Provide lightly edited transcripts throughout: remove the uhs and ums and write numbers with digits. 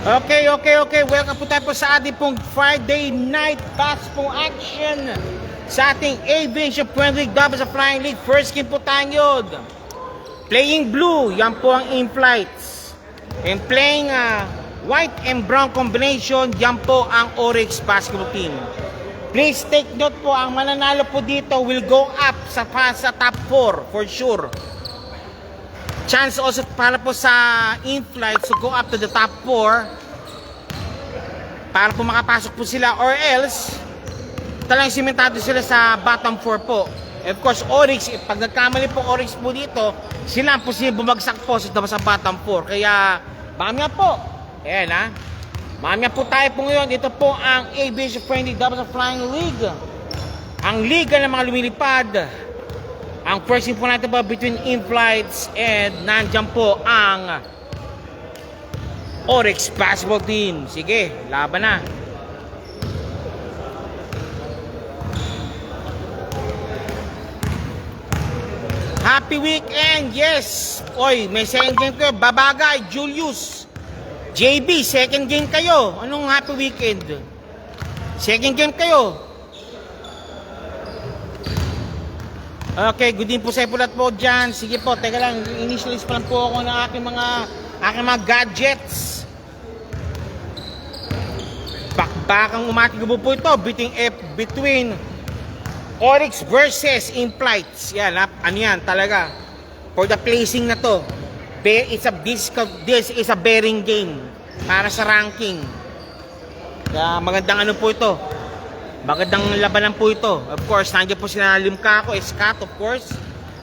Okay. Welcome po tayo po sa ating pong Friday night basketball action sa ating Aviation Premier League Doubles of Flying League. First game po tayo. Playing blue, yan po ang in-flights. And playing white and brown combination, yan po ang Oryx basketball team. Please take note po, ang mananalo po dito will go up sa top 4 for sure. Chance also para po sa in-flights to go up to the top 4 para po makapasok po sila, or else talagang simentado sila sa bottom 4 po. Of course, Oryx, pag nagkamali po Oryx po dito, sila ang posible bumagsak po sa bottom 4. Kaya, mamaya po. Ayan ha. Mamaya po tayo po ngayon. Ito po ang Aviation Friendly Doubles of Flying League. Ang liga ng mga lumilipad. Ang first game po natin po between in-flights and nandyan po ang Oryx basketball team. Sige, laban na. Happy weekend, yes! Oy, may second game kayo. Babagay, Julius. JB, second game kayo. Anong happy weekend? Second game kayo. Okay, good din po sa ipulat po dyan. Sige po, teka lang. Initialist pa lang po ako ng aking mga gadgets. Bakbakang umatigabo po ito between Oryx versus in-flights. Yan, ano yan talaga. For the placing na to, this is a bearing game para sa ranking. Kaya magandang ano po ito. Magandang labanan po ito. Of course, nandiyan po sila Limcaco, Scott, of course.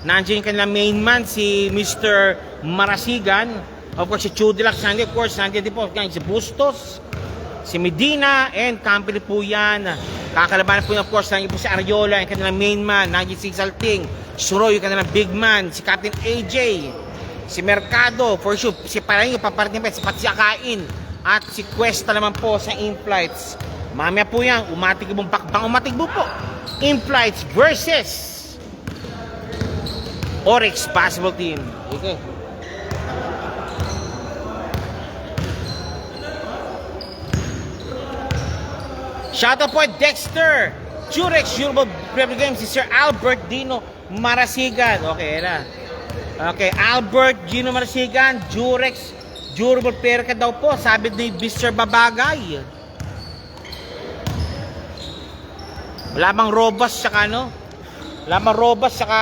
Nandiyan yung kanilang main man, si Mr. Marasigan. Of course, si Chudilac, nandiyan, of course, nandiyan din po si Bustos, si Medina, and company po yan. Kakalabanan po, of course, nandiyan po si Ariola, yung kanilang main man. Nandiyan si Salting, Suroy, yung kanilang big man, si Captain AJ, si Mercado, for sure, si Paraño, paparating pa, si Patsiakain, at si Cuesta naman po sa in-flights. Mamaya po yan, umatigbo po. In-flights versus Oryx basketball team. Okay. Shoutout po Dexter, Jurex, Durable Premier Games, si Sir Albert Dino Marasigan. Okay, na. Okay, Albert Dino Marasigan, Jurex, Durable Player ka daw po, sabi ni Mr. Babagay. Wala bang robust saka ano? Wala bang robust saka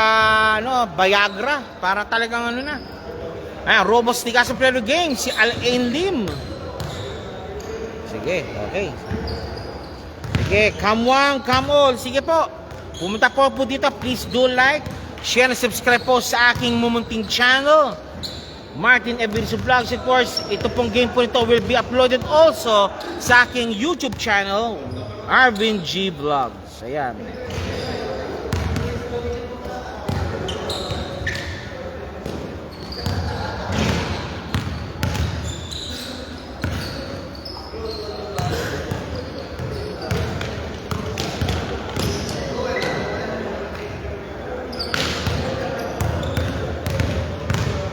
ano, Viagra para talagang ano na. Ayan, robust ni Kaso Player Games, si Alain Lim. Sige, okay. Sige, come one, come all. Sige po. Pumunta po dito. Please do like, share, and subscribe po sa aking mumunting channel, Martin Everizo Vlogs. Of course, ito pong game po nito will be uploaded also sa aking YouTube channel, Arvin G Vlogs. Ayan.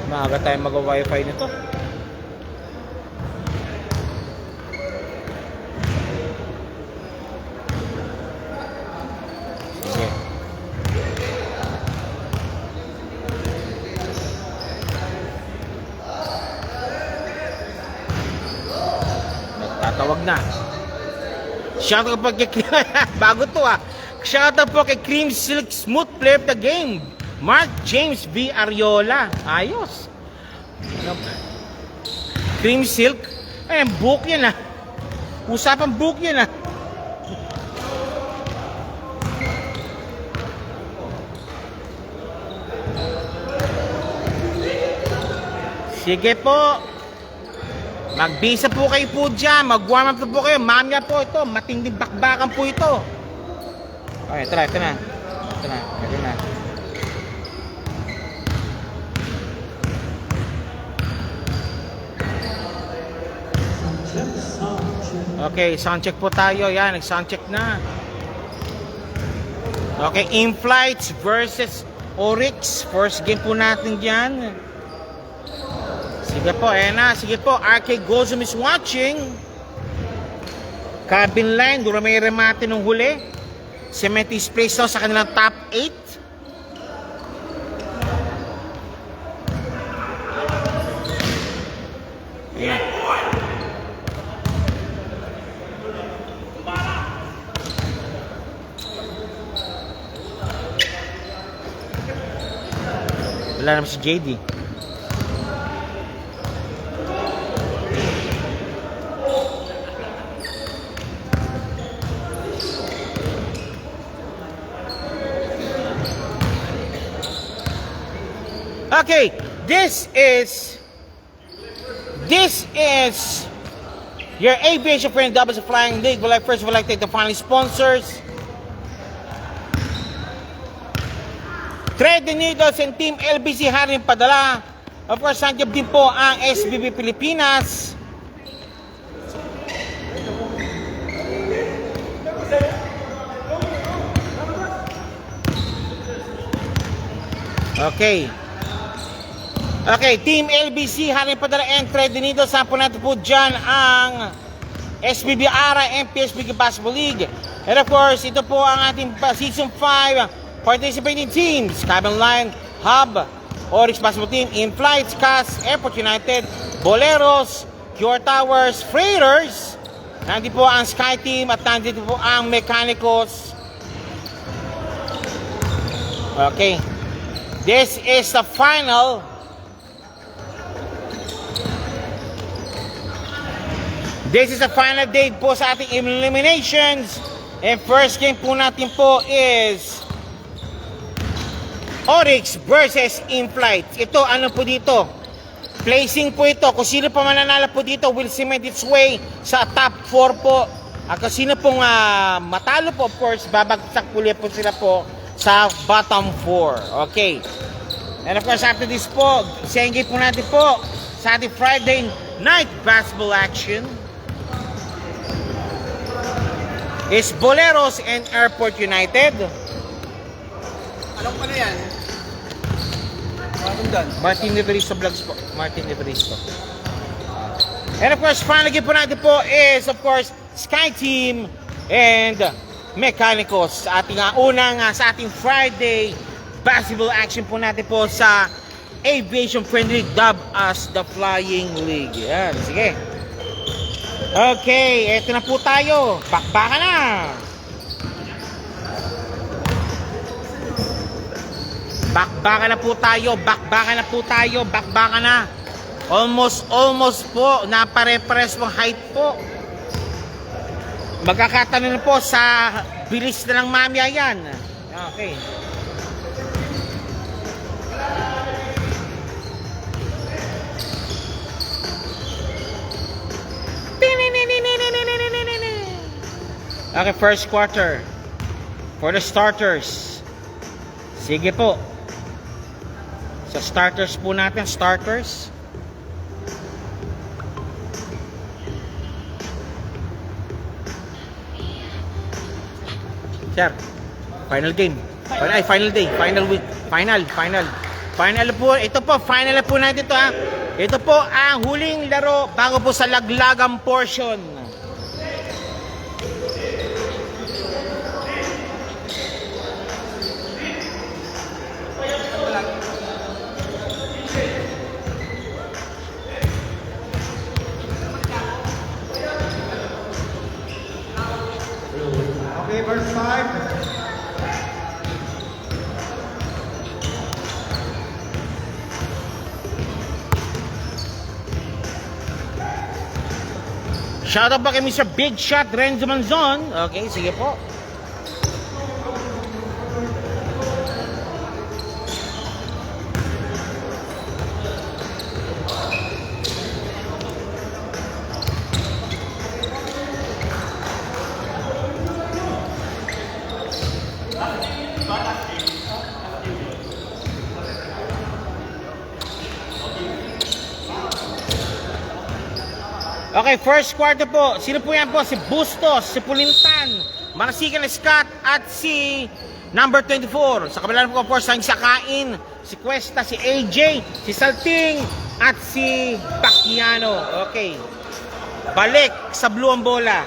Maaga tayo mag-wifi nito. Sige. Nagtatawag na. Shoutout po kay bago to Shoutout po kay Cream Silk Smooth Player of the Game, Mark James V. Ariola. Ayos. Cream Silk. Ay, book yan Usapang book yan Sige po. Magbisa po kayo po dyan. Mag-warm up po kayo. Mamaya po ito. Matinding bakbakan po ito. Okay, ito na. Okay, soundcheck po tayo. Yan, nag-soundcheck na. Okay, in-flights versus Oryx. First game po natin dyan. Sige Sige po, na. Sige po, RK Gozum is watching. Cabin line, doon may remate nung huli. Cementis place daw sa kanilang top 8. Ayan. Wala naman si JD. Okay, this is your aviation friend Doubles Flying League. First of all, like to thank the final sponsors. Thread the Needles and Team LBC Haring Padala. Of course, nandiyan din po ang SBB Pilipinas. Okay. Okay, Team LBC, Haring Padala and Thread the Needles. Saan po natin po dyan ang SBB ARA and PSBG Basketball League. And of course, ito po ang ating Season 5 participating teams. Cabin Line, Hub, Oryx Basketball Team, In-Flights, CAS, Airport United, Boleros, Pure Towers, Freighters. Nandito po ang Sky Team at nandito po ang Mechanicos. Okay. This is the final. This is the final date po sa ating eliminations. And first game po natin po is Oryx versus In-Flight. Ito, ano po dito? Placing po ito. Kung sino pa mananalo po dito will cement its way sa top 4 po. At kung sino pong matalo po, of course, babagsak po sila po sa bottom 4. Okay. And of course, after this po, second game po natin po sa ating Friday night basketball action is Boleros and Airport United. Anong pa na yan? Anong dan? Martin Neveristo Vlogs po. Martin Neveristo. And of course, final game po natin po is, of course, Sky Team and Mechanicos. Sa ating sa ating Friday basketball action po natin po sa Aviation Friendly dubbed as the Flying League. Yan, sige. Okay, eto na po tayo. Bakbakan na! Bakbakan na po tayo. Bakbakan na po tayo. Bakbakan na. Almost po. Napare-pares mong height po. Magkakatanong na po sa bilis na ng mamya yan. Okay. Okay, first quarter for the starters. Sige po. Sa starters po natin, starters. Sir, final game. Final day, final week, final po. Ito po, final po natin ito ha. Ito po ang huling laro bago po sa laglagang portion. Okay, verse 5. Shoutout pa kay Mr. Big Shot Renzo Manzon. Okay, sige po. Okay, first quarter po. Sino po yan po? Si Bustos, si Pulintan, Marasigan Scott, at si number 24. Sa kabila po, of course, ang Sakain, si Cuesta, si AJ, si Salting, at si Bacchiano. Okay. Balik sa blue ang bola.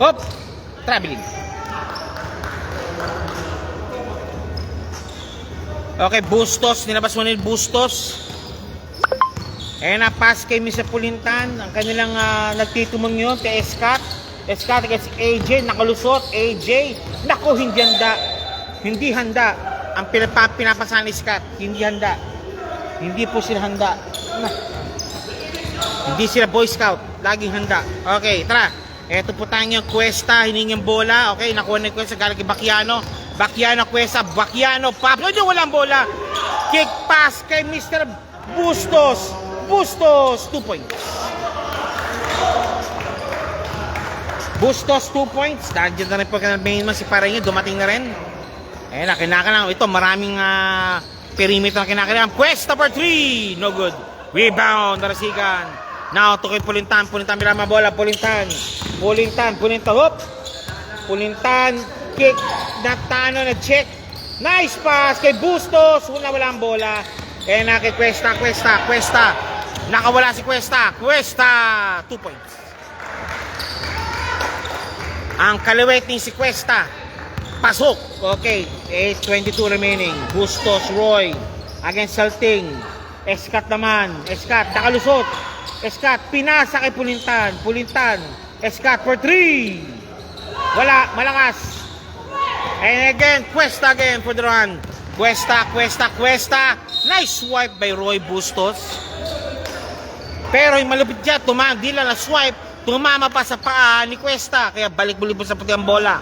Hop! Traveling. Okay, Bustos. Nilabas mo ni Bustos. Ayan na, pass kay Mr. Pulintan. Ang kanilang nagtitumong yun kay Escat. Escat against AJ. Nakalusot. AJ. Naku, hindi handa. Hindi handa. Ang pinapasahan ni Escat. Hindi handa. Hindi po sila handa. Hindi sila Boy Scout. Laging handa. Okay, tara. Eto po tayo yung Cuesta, hiningi yung bola. Okay, nakuha na yung Cuesta, galing kay Bacchiano. Bacchiano, Cuesta, Bacchiano, Pablo. Yun, walang bola. Kick pass kay Mr. Bustos. Bustos, 2 points. Bustos, 2 points. Nandiyan na rin po kanang si Pareño, dumating na rin. Ayan na, kinakalang. Ito, maraming perimeter na kinakalang. Cuesta for 3. No good. Rebound, narasigan. Now, to kay Pulintan. Pulintan, birama bola. Pulintan. Hop. Pulintan. Kick. Natano na check. Nice pass kay Bustos. Walang bola. Eh na kay Cuesta. Nakawala si Cuesta. 2 points. Ang kaliwet ni si Cuesta. Pasok. Okay. 8:22 remaining. Bustos, Roy. Against Salting. Escat naman. Escat. Nakalusot. Escat, pinasa kay Pulintan. Escat for 3. Wala, malakas. And again, Cuesta again for the run. Cuesta. Nice swipe by Roy Bustos. Pero yung malupit dyan, di lang na swipe, tumama pa sa paa ni Cuesta. Kaya balik muli po sa puti ang bola.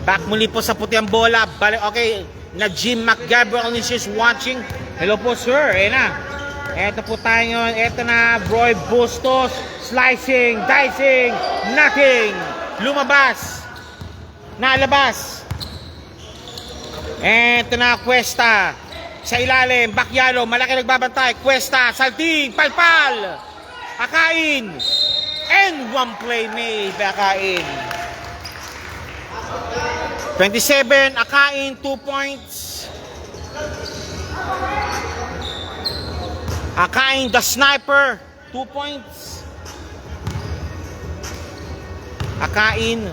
Back muli po sa puti ang bola. Okay, na Jim McGabriel is watching. Hello po sir, Eto po tayo ngayon. Eto na, Roy Bustos. Slicing, dicing, nothing. Lumabas. Nalabas. Eto na, Cuesta. Sa ilalim, Bacchiano. Malaki nagbabantay. Cuesta, salting, palpal. Akain. And 1 play made by Akain. 27, Akain, 2 points. Akain, the sniper, 2 points. Akain,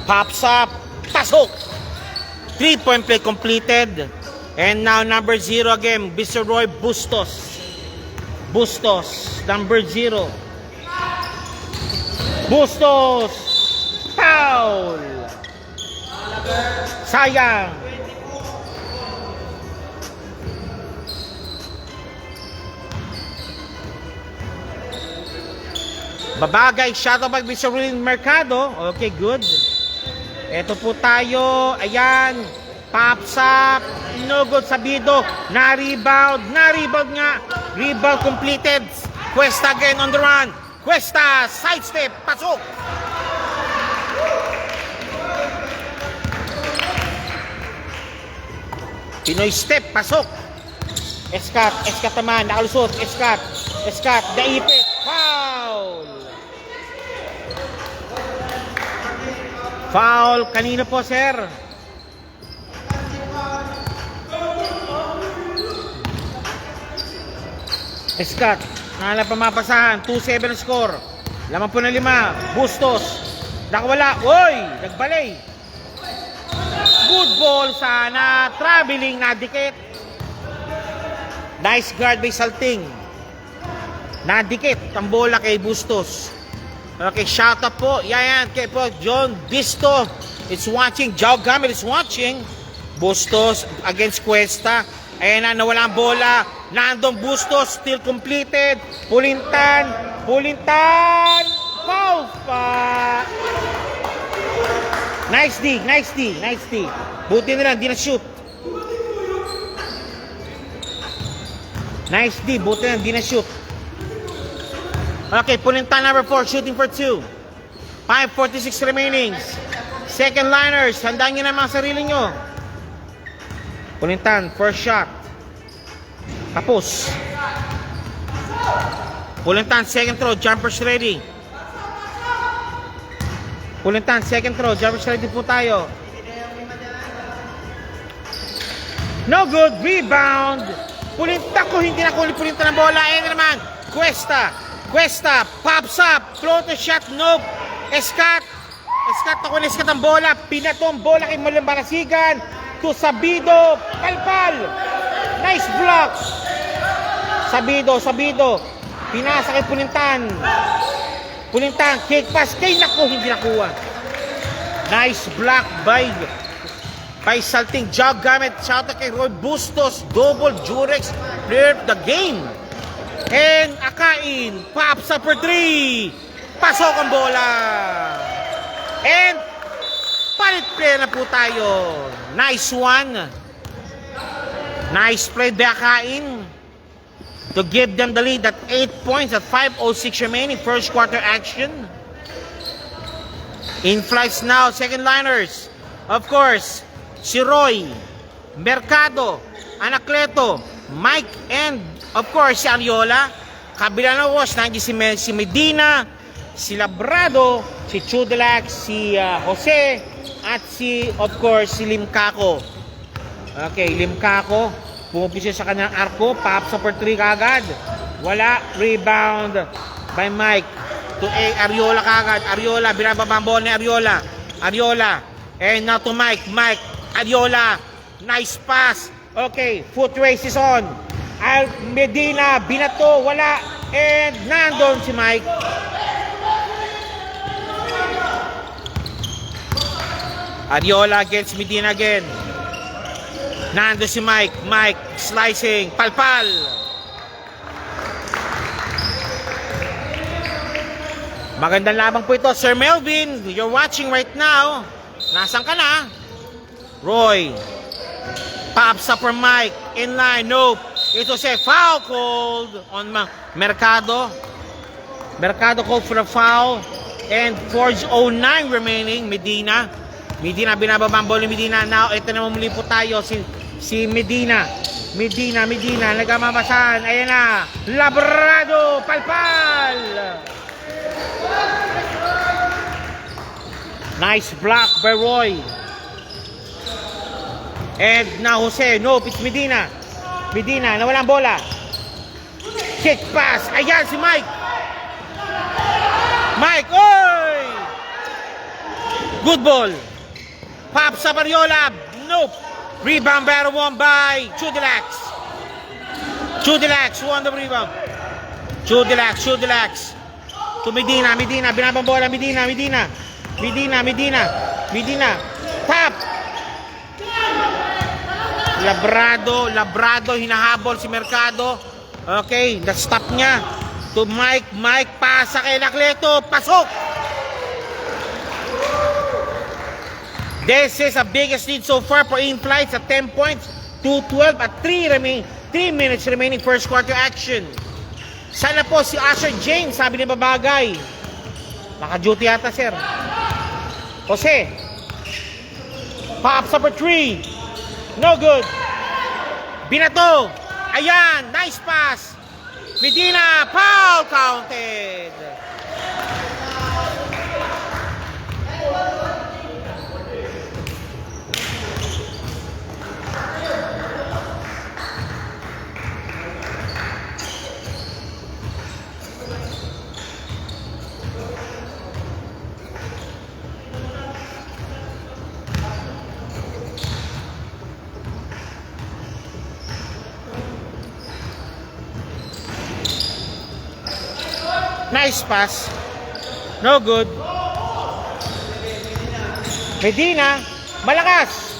pops up, pasok. 3-point play completed. And now number 0 again, Mr. Roy Bustos. Number 0. Bustos, foul. Sayang. Babagay, shot by Mr. Ruin Mercado. Okay, good. Ito po tayo. Ayan. Pops up. No good, sabido. Na-rebound nga. Rebound completed. Cuesta again on the run. Cuesta, sidestep. Pasok. Pinoy step. Pasok. Escat naman. Nakalusot. Escat. Daipit. Foul, kanino po, sir? Escat, nahala pa mapasahan. 2-7 score. Laman po na 5. Bustos. Nakawala. Oy, nagbalay. Good ball sana. Traveling, nadikit. Nice guard by Salting. Nadikit ang bola kay Bustos. Okay, shout out po. Yan. Kay po, John Bisto is watching. Jao Gamil is watching. Bustos against Cuesta. Ayan na, nawala ang bola. Nandong Bustos, still completed. Pulintan. Foul pa. Nice D. Buti nila, hindi na shoot. Nice D, buti nila, hindi na shoot. Okay, Pulintan number 4, shooting for 2. 5:46 remaining. Second liners, handaan nyo na mga sarili nyo. Pulintan, first shot. Tapos. Pulintan, second throw, jumpers ready. Pulintan, second throw, jumpers ready po tayo. No good, rebound. Pulintan ko, hindi na kulit pulintan ng bola. Ayan naman, Cuesta, pops up, floater shot, nope. Escat ako na escat ang bola. Pinatong bola kay Malambarasigan. To Sabido, palpal. Nice block. Sabido. Pinasa kay Pulintan, kick pass. Kay nako, hindi nakuha. Nice block by Salting Jog gamit. Shout out kay Roy Bustos. Double Jurex. Player of the game. And Akain. Pops up for 3. Pasok ang bola. And palit play na po tayo. Nice one. Nice play by Akain to give them the lead at 8 points at 5:06 remaining. First quarter action. In flights now. Second liners. Of course, si Roy, Mercado, Anacleto, Mike, and of course si Ariola. Kabila na was nandiyan si Medina, si Labrado, si Chudelac, si Jose, at si of course si Limcaco. Okay, Limcaco pumupisa sa kanyang arko, pops up for 3 kagad. Wala, rebound by Mike to Ariola kagad. Ariola, binababa ang bola ni Ariola, and now to Mike, Ariola, nice pass. Okay, foot race is on. Medina, binato, wala. And nandun si Mike. Ariola against Medina again. Nandun si Mike, slicing, palpal. Magandang labang po ito, Sir Melvin. You're watching right now. Nasaan ka na? Roy, pops up for Mike, in line, nope. It was a foul called on Mercado. Mercado called for a foul. And 4:09 remaining. Medina, binababa ang bola ni Medina. Now, ito naman muli po tayo, si Medina, nagmamasan. Ayan na, Labrado, palpal. Nice block by Roy. And now Jose, nope, it's Medina, nawala ang bola. Kick pass, ayan si Mike, oy! Good ball. Pops up Ariola, nope. Rebound better one by Chudelac won the rebound. Chudelac to Medina, binabang bola, Medina. Tap. Labrado, hinahabol si Mercado. Okay, na-stop niya. To Mike, pasa kay Anacleto, pasok. This is the biggest lead so far for in flights at 10 points, 2-12 at 3 minutes remaining first quarter action. Sana po si Asher James, sabi ni Babagay. Naka-duty yata, sir. Jose, pops up for 3. No good. Binato. Ayan, nice pass. Medina, foul counted. Nice pass. No good. Medina, malakas.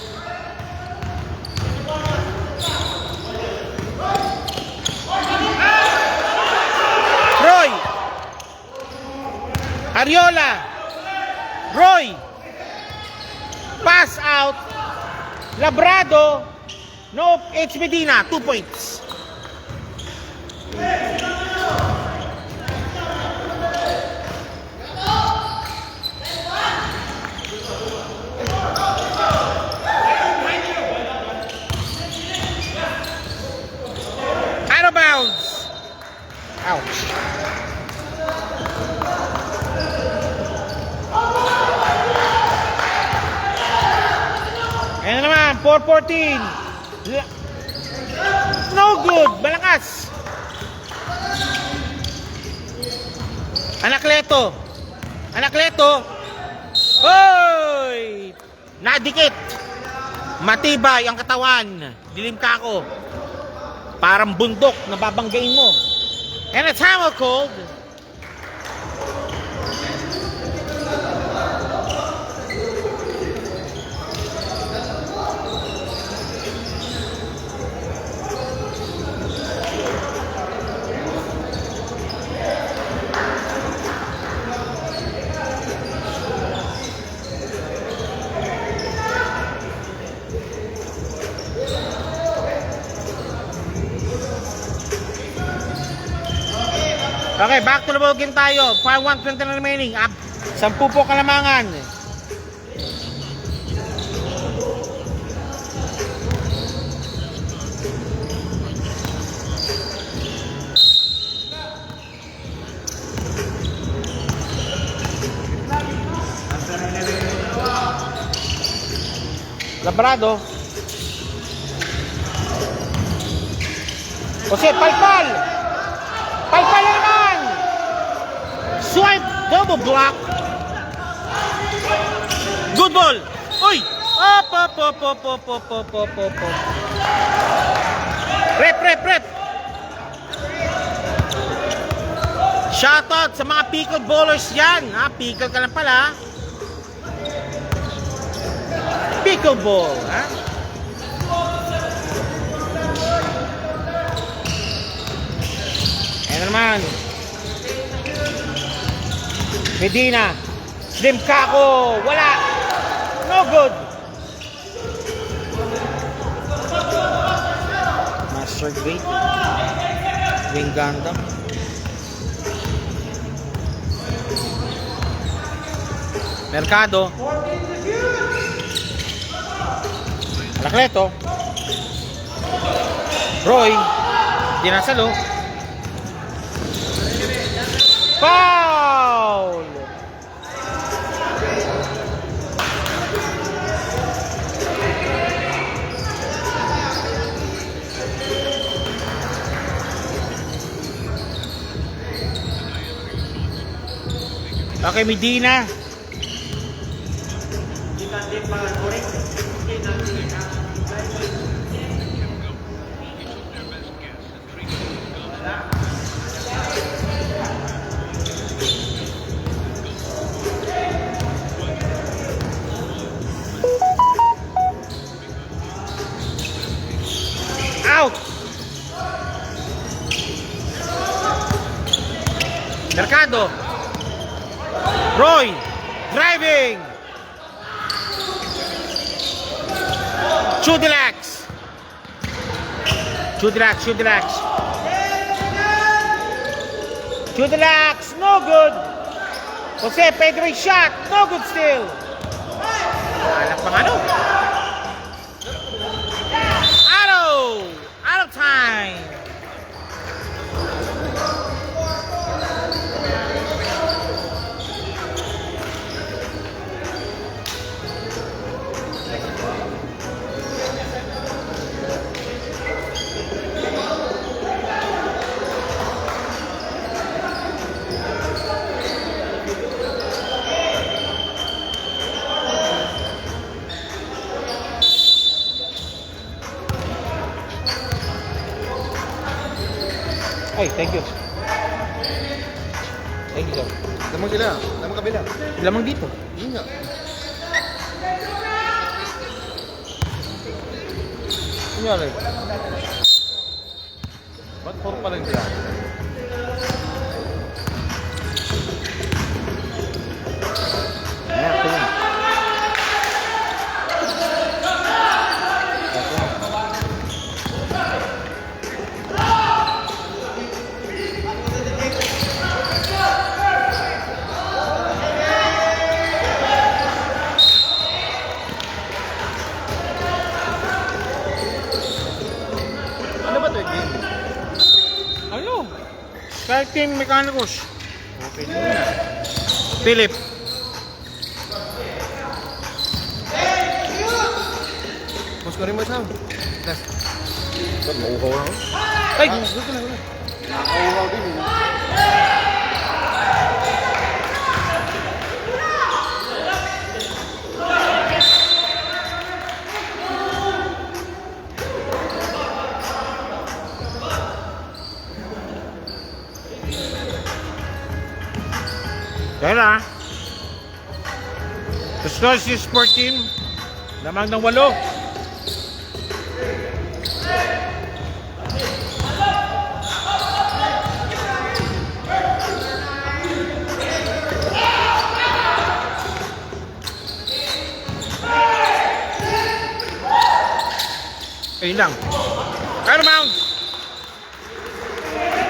Roy. Ariola. Roy. Pass out. Labrado. No, it's Medina. 2 points. Ouch. 4-14. No good. Malakas. Anakleto. Hoy! Nadikit. Matibay ang katawan. Dilim ka ako. Parang bundok na babanggain mo. And a towel called. Okay, back to the ball game tayo. 5-1-20 na remaining. 10 po kalamangan. Labrado. Jose, palpal! Palpal na naman! Swipe, double block. Good ball. Uy! Op. Rep. Shoutout sa mga pickle bowlers yan. Pickle ka lang pala. Pickle ball. Ayan naman. Medina. Slim Kako. Wala. No good. Master Great. Wing Gundam. Mercado. Anakleto. Roy. Dinasalo. Foul! Okay, Medina. Out! Mercado. Roy, driving. Chudilax. No good. Jose, Pedro shot. No good still. Anak pang ano? Out of time. Ay, thank you. Thank you, sir. Lamang sila. Lamang kabila. Lamang dito. Yun nga. Kunyari. Ba't puro pa lang siya? Ayan, ito yan. Ano ba ito yung game? Ano? Kahit Team Mechanicos. Okay na yun. Philip. Kunin mo isa. Last. Ba't mauhaw na ako? Ay! Gusto na. Nakauhaw din. Kaya na. Gusto si Sport Team. Lamang ng 8. Ayun lang. Kaya mound.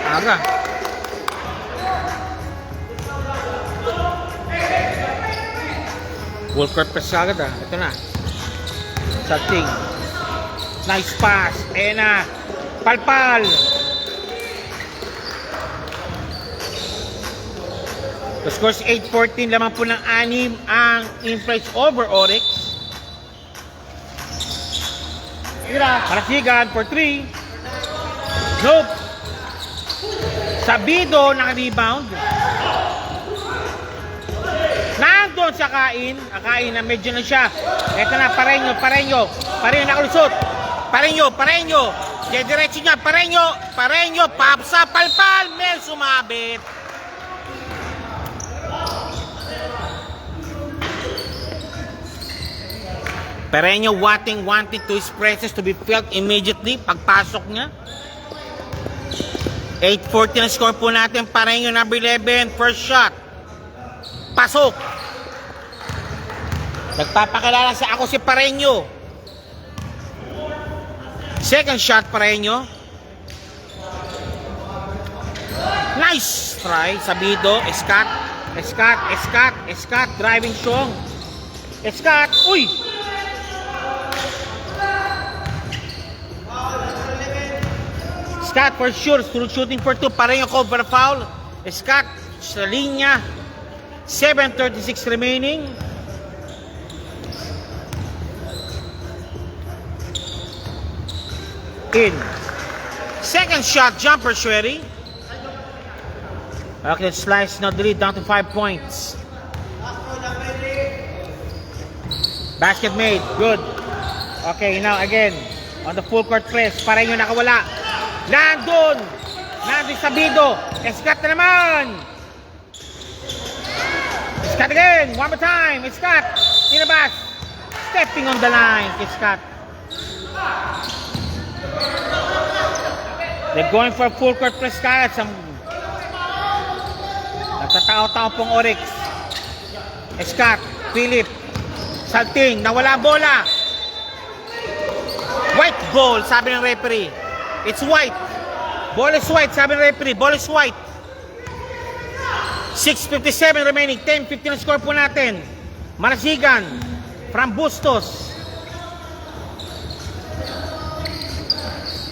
Aga. Full court press agad ah. Ito na. Salting. Nice pass. Ayan na. Palpal. The score is 8-14. Lamang po ng 6 ang in-place over Oryx. Marasigan for 3. Nope. Sabido naka-rebound. Nandun sa Akain. Akain na medyo na siya. Ito na, Pareño nakalusot. Pareño. Diretso niya, Pareño. Papsa, palpal. May sumabit. Pareño wanting to his presence to be felt immediately. Pagpasok niya. 8-14 ang score po natin. Pareño number 11. First shot. Pasok. Nagpapakilala sa ako si Pareño. Second shot, Pareño. Nice try. Sabido. Escat. Driving strong. Escat. Uy! Escat for sure. Shooting for 2. Pareño cover foul. Escat sa linya. 7:36 remaining. In. Second shot, jumper, Shweri. Okay, slice, now the lead down to 5 points. Basket made, good. Okay, now again, on the full court press, Pareño nakawala. Nandun Sabido. Escat na naman. Escat again, one more time. Escat, inabas. Stepping on the line, Escat. They're going for a full court press kaya. Nagtatao-tao pong Oryx. Escat, Philip, salting, nawala bola. White ball, sabi ng referee. It's white. Ball is white, sabi ng referee. Ball is white. 6:57 remaining. 10-15 na score po natin. Marasigan from Bustos.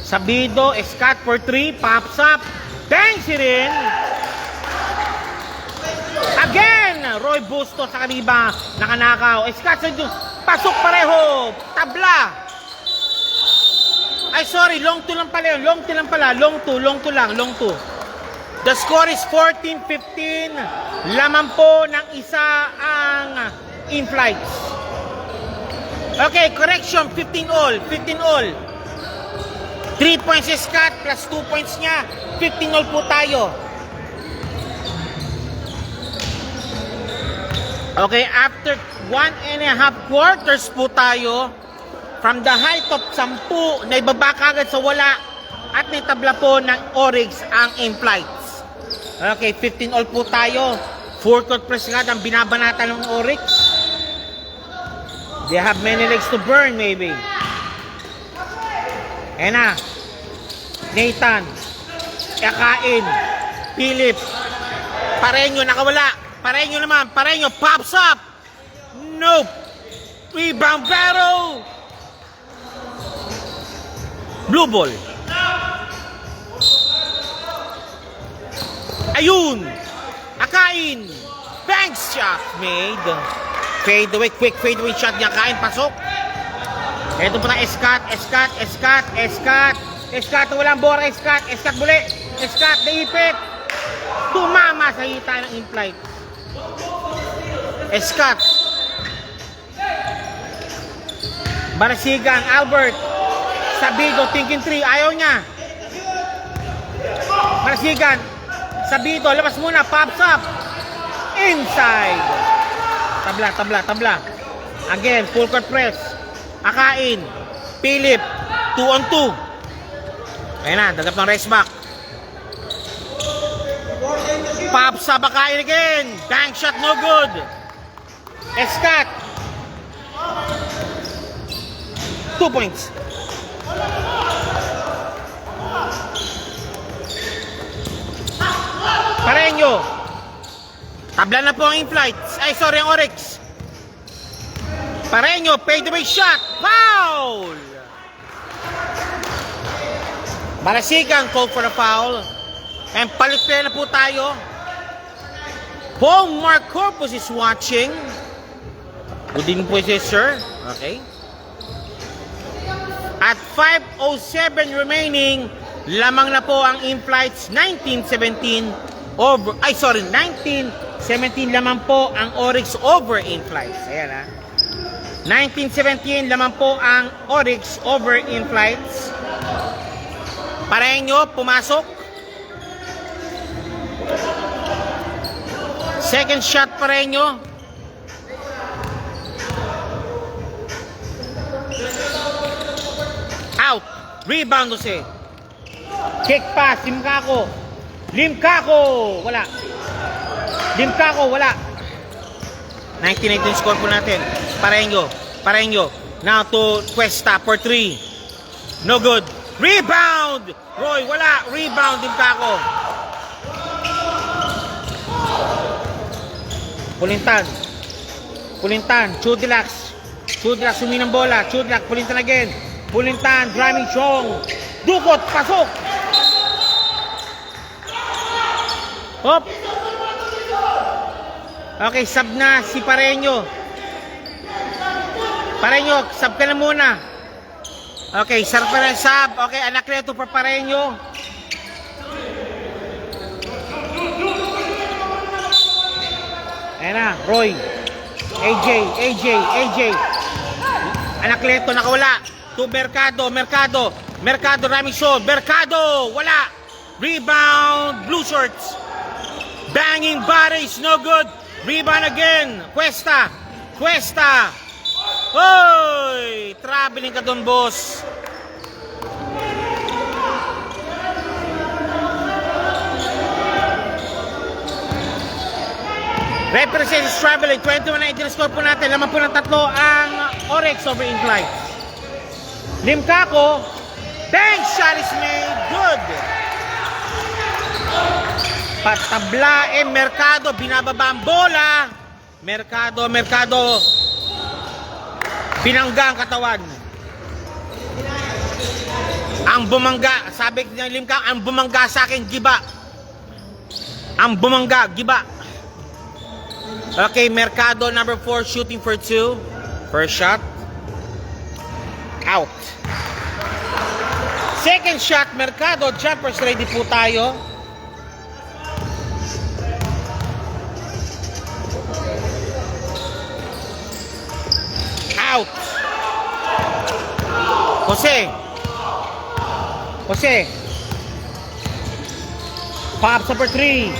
Sabido, Escat for 3. Pops up. Bangs it in. Again, Roy Bustos sa kaniba. Nakanakaw. Escat sa pasok pareho. Tabla. Ay, sorry. Long 2 lang pala yun. Long 2 lang. The score is 14-15. Laman po ng isa ang in-flights. Okay, correction. 15 all. 3 points si Scott plus 2 points niya. 15 all po tayo. Okay, after 1.5 quarters po tayo. From the height of 10, na ibaba kagad sa wala. At naitabla po ng Oryx ang in-flights. Okay, 15 all po tayo. 4 court press nga ang binabanata ng Oryx. They have many legs to burn maybe. Ayan na. Nathan. Akain. Philip. Pareño nakawala. Pareño naman. Pareño pops up. Nope. Rebound battle. Blue ball. Ayun. Akain. Banks shot made. Fade away. Quick fade away shot niya. Akain pasok. Ito po na Escat, walang bora, Escat muli. Escat, naipit. Tumama sa hita ng in-flight. Escat. Barasigan, Albert. Sabido, thinking 3, ayaw niya. Barasigan. Sabido, labas muna, pops up. Inside. Tabla. Again, full court press. Akain. Philip. 2-on-2. Ayan na, dagap ng race back. Pops up, Akain again. Bank shot, no good. Escat. 2 points. Pareño. Tabla na po ang in-flight. Ang Oryx. Pareño, fadeaway shot. Foul! Barasigan, call for a foul. And palit na po tayo. Paul Mark Corpus is watching. Good evening po siya, sir. Okay. At 5:07 remaining, lamang na po ang in-flights 19-17 lamang po ang Oryx over in-flights. Ayan ha. 19-17 lamang po ang Oryx over in-flights. Pareño, pumasok. Second shot, Pareño. Out. Rebound Jose. Kick pass, Limcaco. Wala. 19-19 score po natin. Pareño. Now to Cuesta for 3. No good. Rebound. Roy, wala. Rebound, Limcaco. Pulintan. Chudilax, huminang bola. Chudilax, Pulintan again. Pulintan, driving strong. Dukot, pasok. Hop. Okay, sub na si Pareño. Sub ka na muna. Okay, sub. Okay, anak na ito for Pareño. Ayan na, Roy. AJ. Anak Leto, nakawala. To Mercado, Raming shot. Mercado, wala. Rebound, Blue Shorts. Banging bodies, no good. Rebound again. Cuesta. Hoy! Traveling ka doon, boss. Represents traveling. 21-19 score po natin. Laman po ng 3 ang Oryx over in-flight. Limcaco. Thanks, shot is made. Good. Patabla Mercado. Binababa ang bola. Mercado. Pinangga ang katawan. Ang bumangga. Sabi ng Limcaco, ang bumangga sa akin, giba. Okay, Mercado, number 4, shooting for 2. First shot. Out. Second shot, Mercado. Jumpers ready po tayo. Out. Jose. Pops up for 3.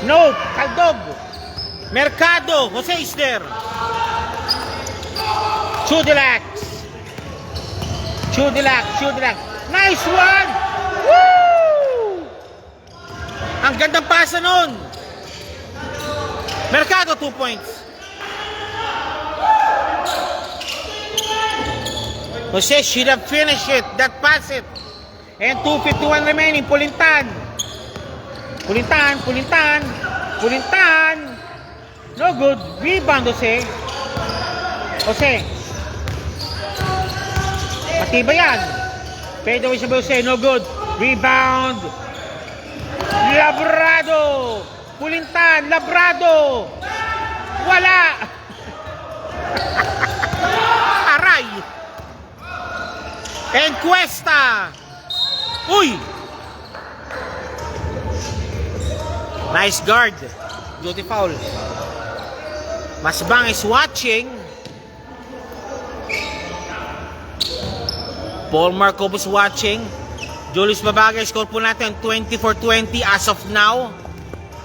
No, Kaldog. Mercado, Jose is there. Chudilax. Nice one! Woo! Ang gandang pasa nun. Mercado, 2 points. Jose should have finished it, that pass it. And 2:51 remaining, Pulintan. No good. Rebound, Jose. Matibay yan. Fade away sa Jose. No good. Rebound. Labrado. Pulintan. Labrado. Wala. Aray. Cuesta. Uy! Nice guard. Duty foul. Masbang is watching. Paul Markov is watching. Julius Babagay, score po natin 24-20 as of now.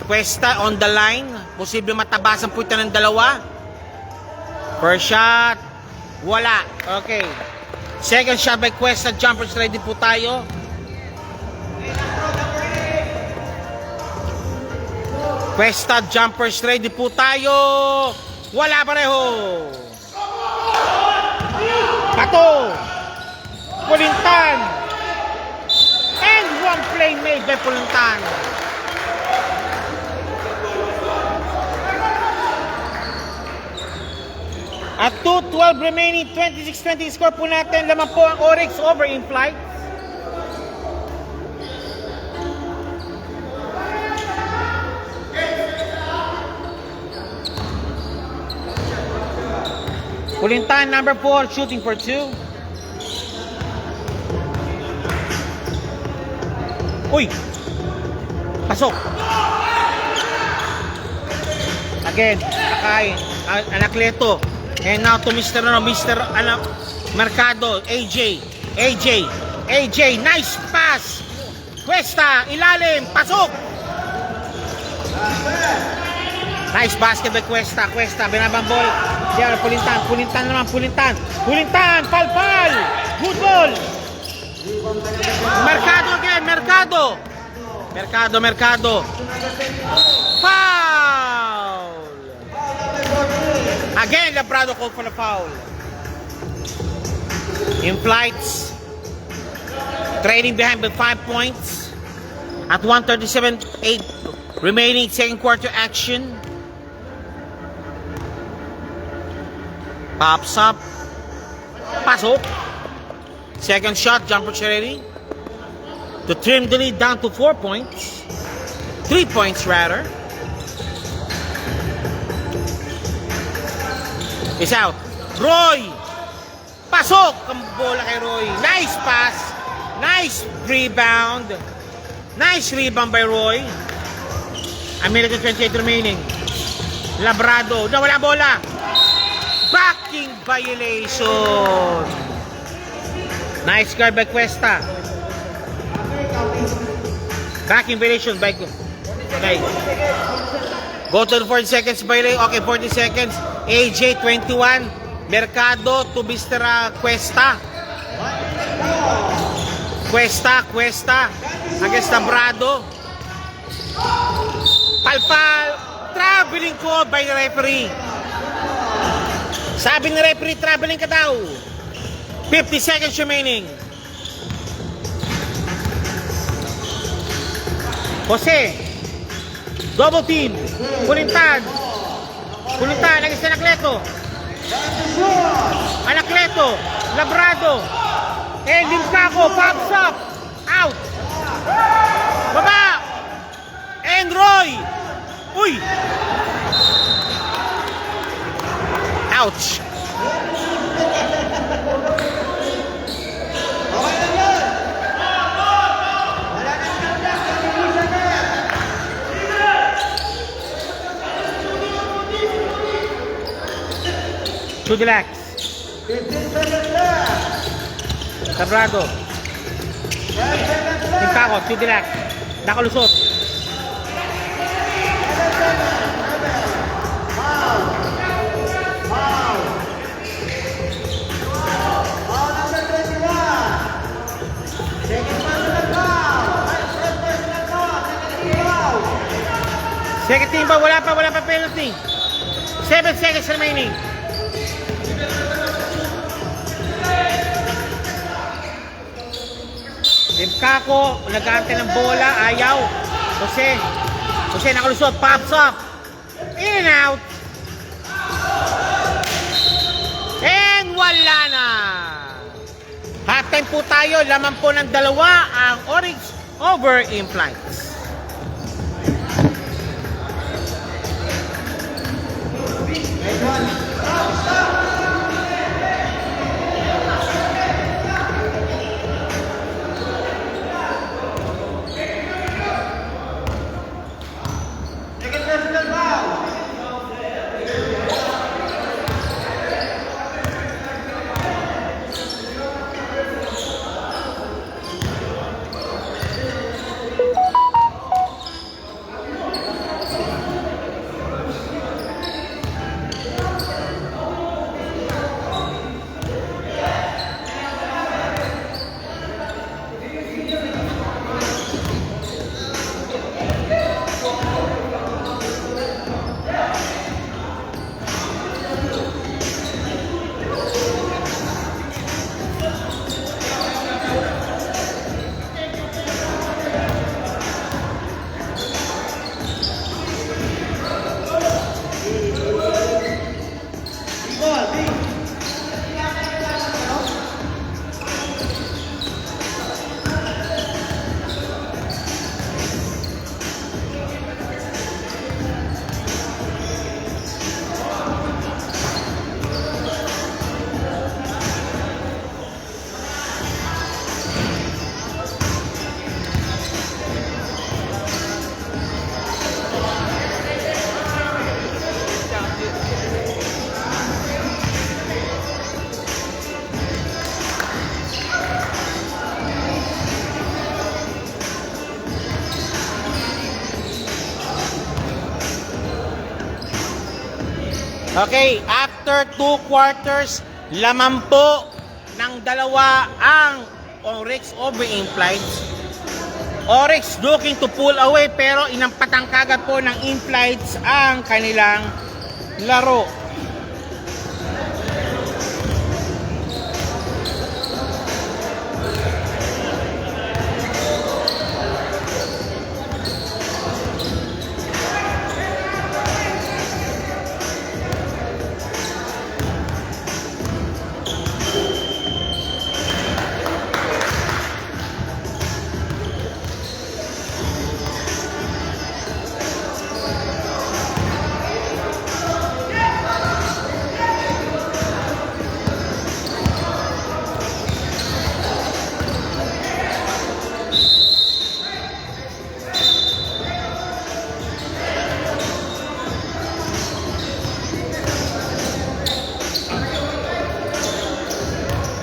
Cuesta on the line. Posible matabasan po ito ng dalawa. First shot. Wala. Okay. Second shot by Cuesta. Jumpers ready po tayo. Cuesta, jumpers ready po tayo. Wala pareho. Pato. Pulintan. And one play made by Pulintan. At 2:12 remaining, 26-20 score po natin. Laman po ang Oryx over in flight. Pulintan, number 4, shooting for 2. Uy! Pasok! Again, Akain, Anacleto. And now to Mr. Mercado, AJ, nice pass! Cuesta, ilalim, pasok! Nice basket by Cuesta, binabambol. Diyan, Pulintan naman, Pulintan, pal! Good ball! Mercado again, Mercado. Foul! Again, Labrado called for the foul. In flights, trading behind by 5 points at 1:37.8 remaining second quarter action. Pops up. Pasok. Second shot, jumper ready to trim the lead down to 4 points. 3 points rather. Is out. Roy! Pasok! Ang bola kay Roy. Nice pass. Nice rebound. Nice rebound by Roy. A minute and 28 remaining. Labrado. Nawala bola. Backing violation. Nice guard by Cuesta. Backing violation by... Okay. Go to the 40 seconds violation. Okay, 40 seconds. AJ 21. Mercado to Mr. Cuesta. Cuesta. Against Labrado. Palpal. Traveling call by the referee. Sabi ni referee, traveling ka daw. 50 seconds remaining. Jose. Double team. Pulintan, against Anacleto. Labrado. And Limcaco, pops up. Out. Baba. And Roy. Uy. Ouch. To the lax. Labrado. Limcaco, to the lax. Nakalusot. Second team ba? Wala pa penalty. 7 seconds remaining. Limcaco, nag-aantay ng bola, ayaw. Jose nakalusot, pops up. In and out. And wala na. Halftime po tayo, laman po ng dalawa ang Oryx over in flights. Okay, after 2 quarters, laman po ng dalawa ang Oryx over Inflights. Oryx looking to pull away pero inampatang kagad po ng Inflights ang kanilang laro.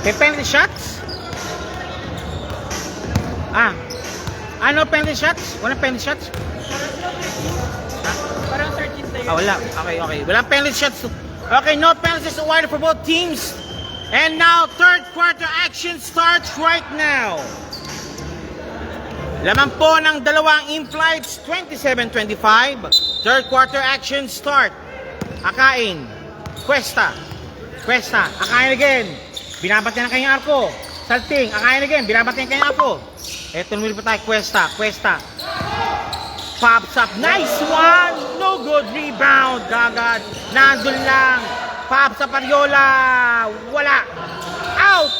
May penalty shots? Ano penalty shots? Walang penalty shots? Parang 13 tayo. Wala. Okay. Walang penalty shots. Okay, no penalties awarded for both teams. And now, third quarter action starts right now. Laman po ng dalawang Inflights, 27-25. Third quarter action start. Akain. Cuesta, Akain again. Binabati ng kanyang arko. Salting, Akain again. Binabati ng kanyang arko. Eto, numili pa tayo. Cuesta. Pops up. Nice one. No good. Rebound. Gagad. Nandun lang. Pops up. Ariola. Wala. Out.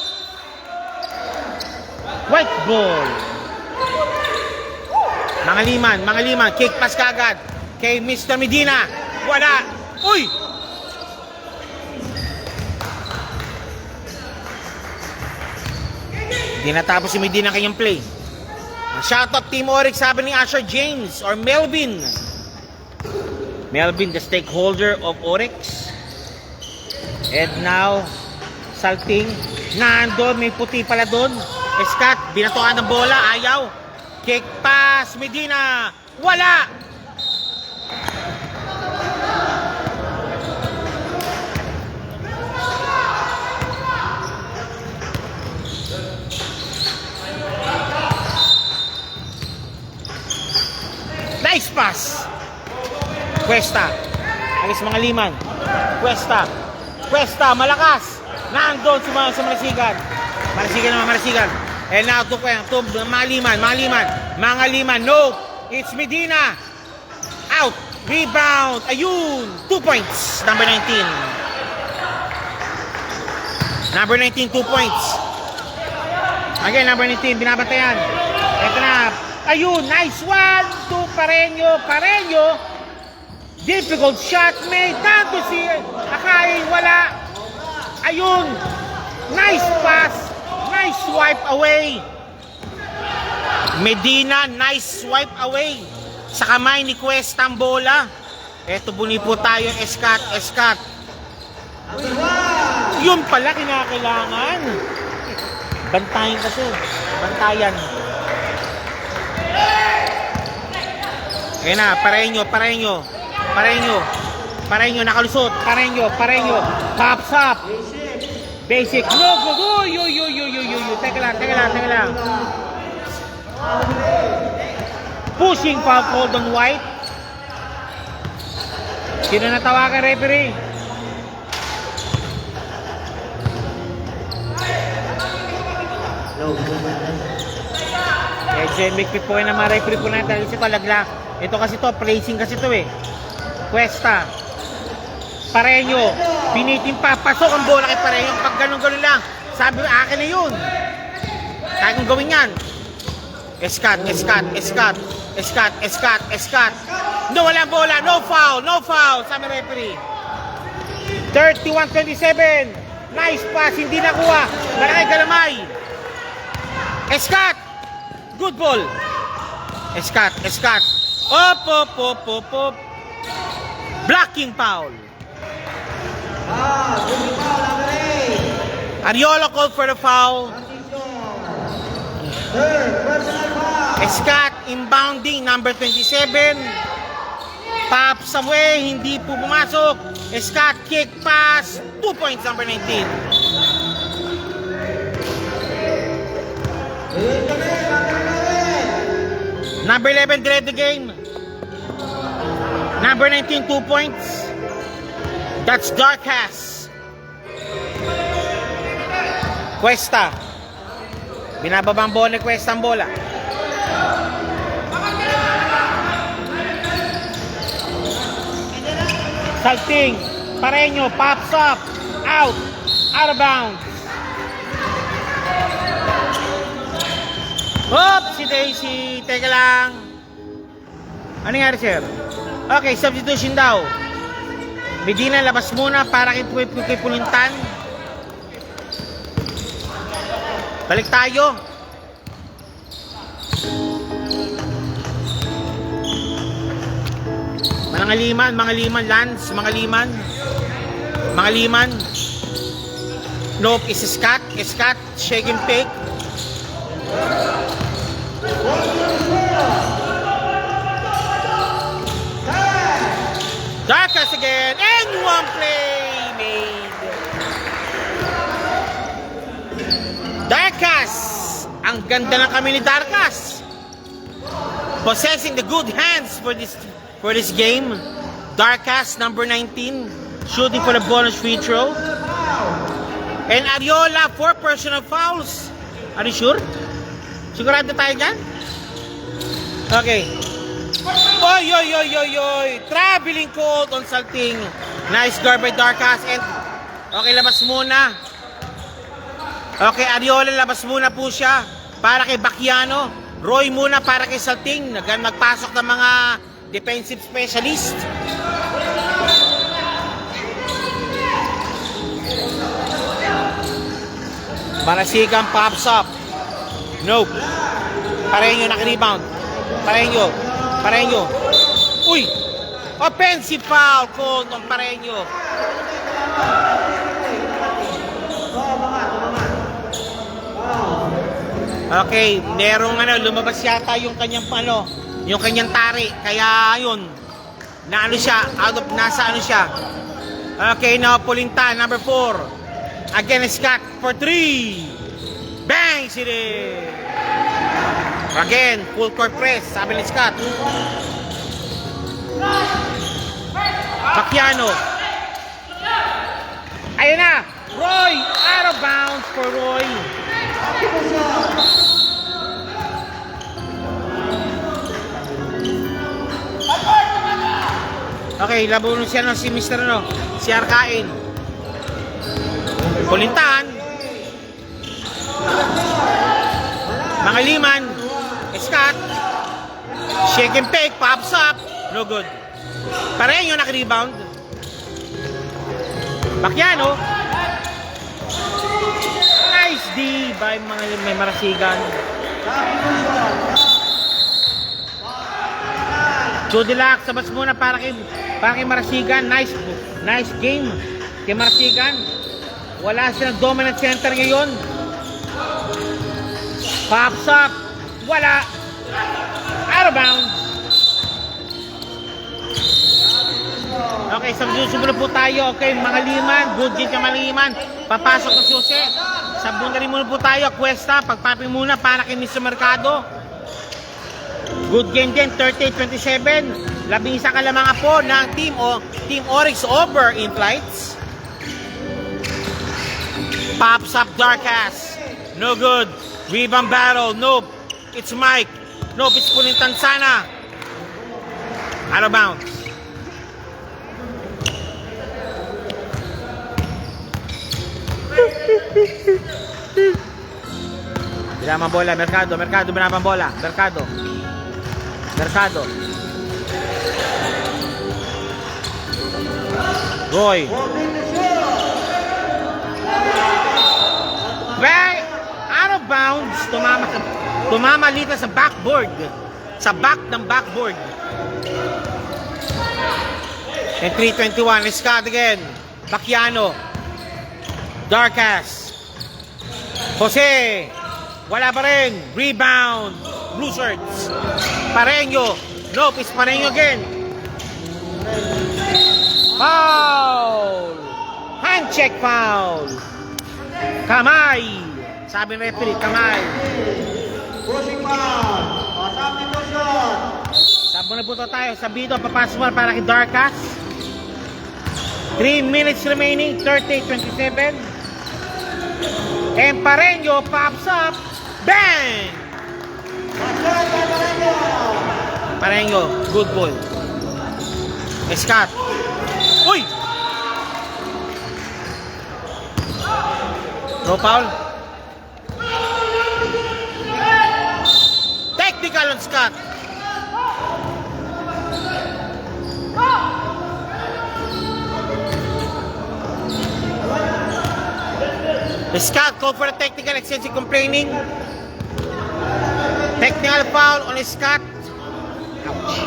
White ball. Mga liman. Kick pass kagad. Kay Mr. Medina. Wala. Uy! Hindi natapos si Medina ang kanyang play. Shoutout Team Oryx, sabi ni Asher James or Melvin. Melvin, the stakeholder of Oryx. And now, Salting. Nandun, may puti pala doon. Scott, binatuan ng bola, ayaw. Kick pass, Medina. Wala! Nice pass. Cuesta. Alis mga liman. Cuesta, malakas. Nandun sa Marasigan. Marasigan. And now to mga liman. No. It's Medina. Out. Rebound. Ayun. 2 points. Number 19. 2 points. Again, number 19. Binabantayan. Ito na. Ayun, nice one to Pareño. Difficult shot made. Tanto si Akain, wala. Ayun, nice pass. Nice swipe away. Medina, nice swipe away. Sa kamay ni Cuesta ang bola. Eto, buni po tayo, Escat. Yun pala kinakailangan. Bantayan. Ayan na, Pareño, nakalusot. Pareño. Pops up. Basic. No, go. Teka lang. Pushing foul called on White. Sino natawagan, referee? Bigpit po ng mga referee po natin dahil ito lagla. Ito kasi to, placing kasi to eh. Cuesta. Pareño. Pinitin pa. Pasok ang bola kay Pareño. Pag ganun lang. Sabi mo, akin na yun. Kaya kong gawin yan. Escat. No, wala bola. No foul. Sabi referee. 31-27. Nice pass. Hindi nakuha. Malaki galamay. Escat. Good ball. Escat. Op. Blocking foul. Ariola called for the foul. Escat inbounding, number 27. Pops away, hindi po pumasok. Scott, kick, pass. 2 points, number 19. Number 11, led the game. Number 19, 2 points. That's Darkas. Cuesta. Binababa ang bola, Cuesta ang bola. Salting. Pareño, pops up. Out. Out of bounds. Hop, si Daisy. Teka lang. Ano nangyari, sir? Okay, substitution daw. Medina, labas muna para kay Pulintan. Balik tayo. Mga liman, Lance, mga liman. Nope, is Scott, shake and pick. Darkas again, and one play made. Darkas, ang ganda ng kami ni Darkas. Possessing the good hands for this game. Darkas, number 19, shooting for the bonus free throw. And Ariola, 4 personal fouls. Are you sure? Sigurado tayo dyan? Okay. Oy. Traveling cold on Salting. Nice guard by Darkas. And okay, labas muna. Okay, Ariola, labas muna po siya. Para kay Bacchiano. Roy muna para kay Salting. Nagpasok ng mga defensive specialist. Marasigan pops up. Nope. Pareño naka-rebound. Pareño. Uy! Offensive foul called on Pareño. Okay, merong lumabas yata yung kanyang yung kanyang tari. Kaya yun, nasa siya. Okay, now Pulintan, number 4. Again, Scott for 3. Bang! City! Again, full court press, sabi ni Scott. Bacchiano. Ayun na! Roy! Out of bounds for Roy. Okay, labo siya si Mr. si Arkain. Pulintan. Mga liman. Scott. Shake and pick. Pops up. No good. Pareño naka-rebound. Bacchiano. Nice D by may Marasigan. Jodilac, sabas muna para kay Marasigan. Nice game kay Marasigan. Wala silang dominant center ngayon. Pops up. Wala. Out of bounds. Okay, sumunod po tayo. Okay, mga liman. Good game ka mga liman. Papasok na si Jose. Sabon na rin muna po tayo. Cuesta. Pagpaping muna para kay Mr. Mercado. Good game din. 38-27. 11 ka lamang po ng Team Oryx over in flights. Pops up Darkas. No good. Rebound battle. Nope. It's Mike. Nope. It's Pulintan sana. Out of bounds. Binabang bola. Mercado. Binabang bola. Mercado. Roy. Right, out of bounds, tumama dito sa backboard. Sa back ng backboard. And 3:21, Scott again. Bacchiano. Darkas. Jose. Wala pa rin. Rebound. Blue shirts. Pareño. Nope, it's Pareño again. Foul! Hand check foul! Kamay! Sabi ng referee, kamay. Pushing foul. Substitution. Sabon na buto tayo. Sabido, papasok mo para kay Darkas. 3 minutes remaining, 30-27. And Pareño pops up. Bang! Pareño, good ball. Scott. Uy! No foul. Technical on Scott. Scott called for a technical, extensive complaining. Technical foul on Scott. Ouch.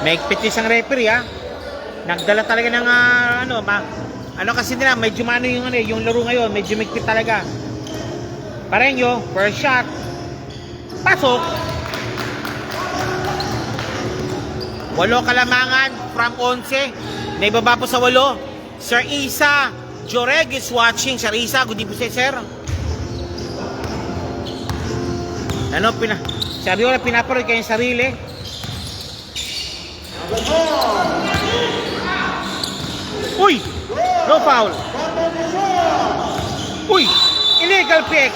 May pitis ang referee ha. Nagdala talaga ng ano kasi nila medyo mano yung laro ngayon, medyo mikpit talaga. Pareño, first shot. Pasok. 8 kalamangan from 11. Naibaba po sa 8. Sir Isa Joreg is watching. Sir Isa, good evening po sir. Sabi ko na pinaparod kayo yung sarili. Uy! No foul. Uy! Illegal pick.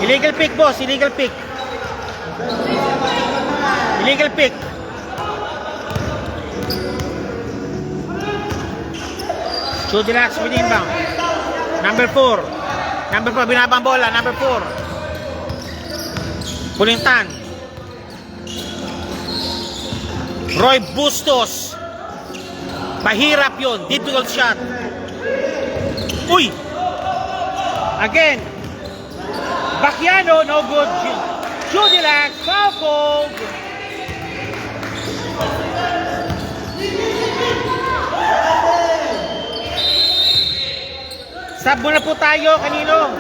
Illegal pick, boss. Illegal pick. Illegal pick. Should relax with inbound. Number 4. Number 4, binabang bola. Number 4. Pulintan. Roy Bustos. Mahirap yun. Difficult shot. Uy! Again. Bacchiano, no good. Judilac, foul called. Sab muna po tayo kanino.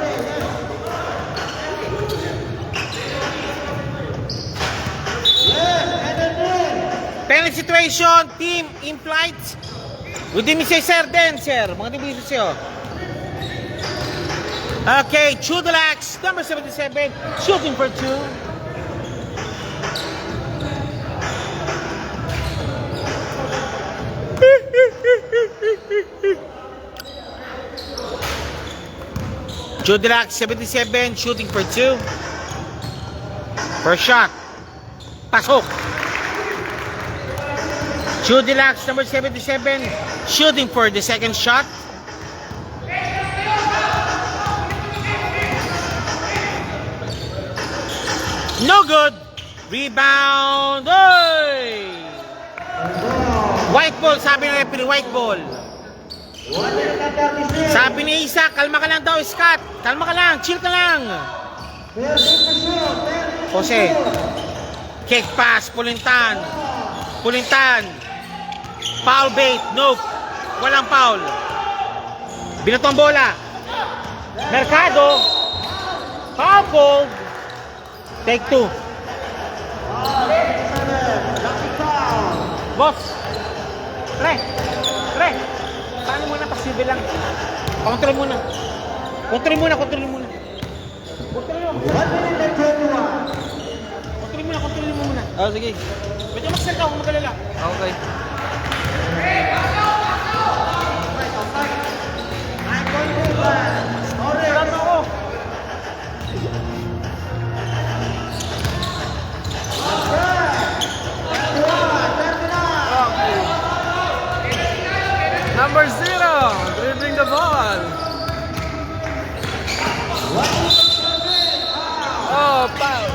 Penalty situation, team in flight. With me say sir then sir. Mga tibuhin siyo. Okay, Chudelax, number 77, shooting for 2. Chudelax, 77, shooting for 2. First shot. Pasok. Chudelax, number 77, shooting for the second shot. No good. Rebound. Oy! White ball, sabi ng referee, white ball. Sabi ni Isa, kalma ka lang daw, Scott. Kalma ka lang, chill ka lang. Jose. Kick pass, Pulintan. Pulintan. Foul bait, no. Walang foul. Binatong bola. Mercado. Foul call. Take 2. Boss. Pre. Paano muna? Pasibe lang. Kontrol muna. Kontrol muna. Kontrol muna. Oh, sige. Medyo mag-send ako, magalala. Okay. Number 0, dribbling the ball. Oh, foul.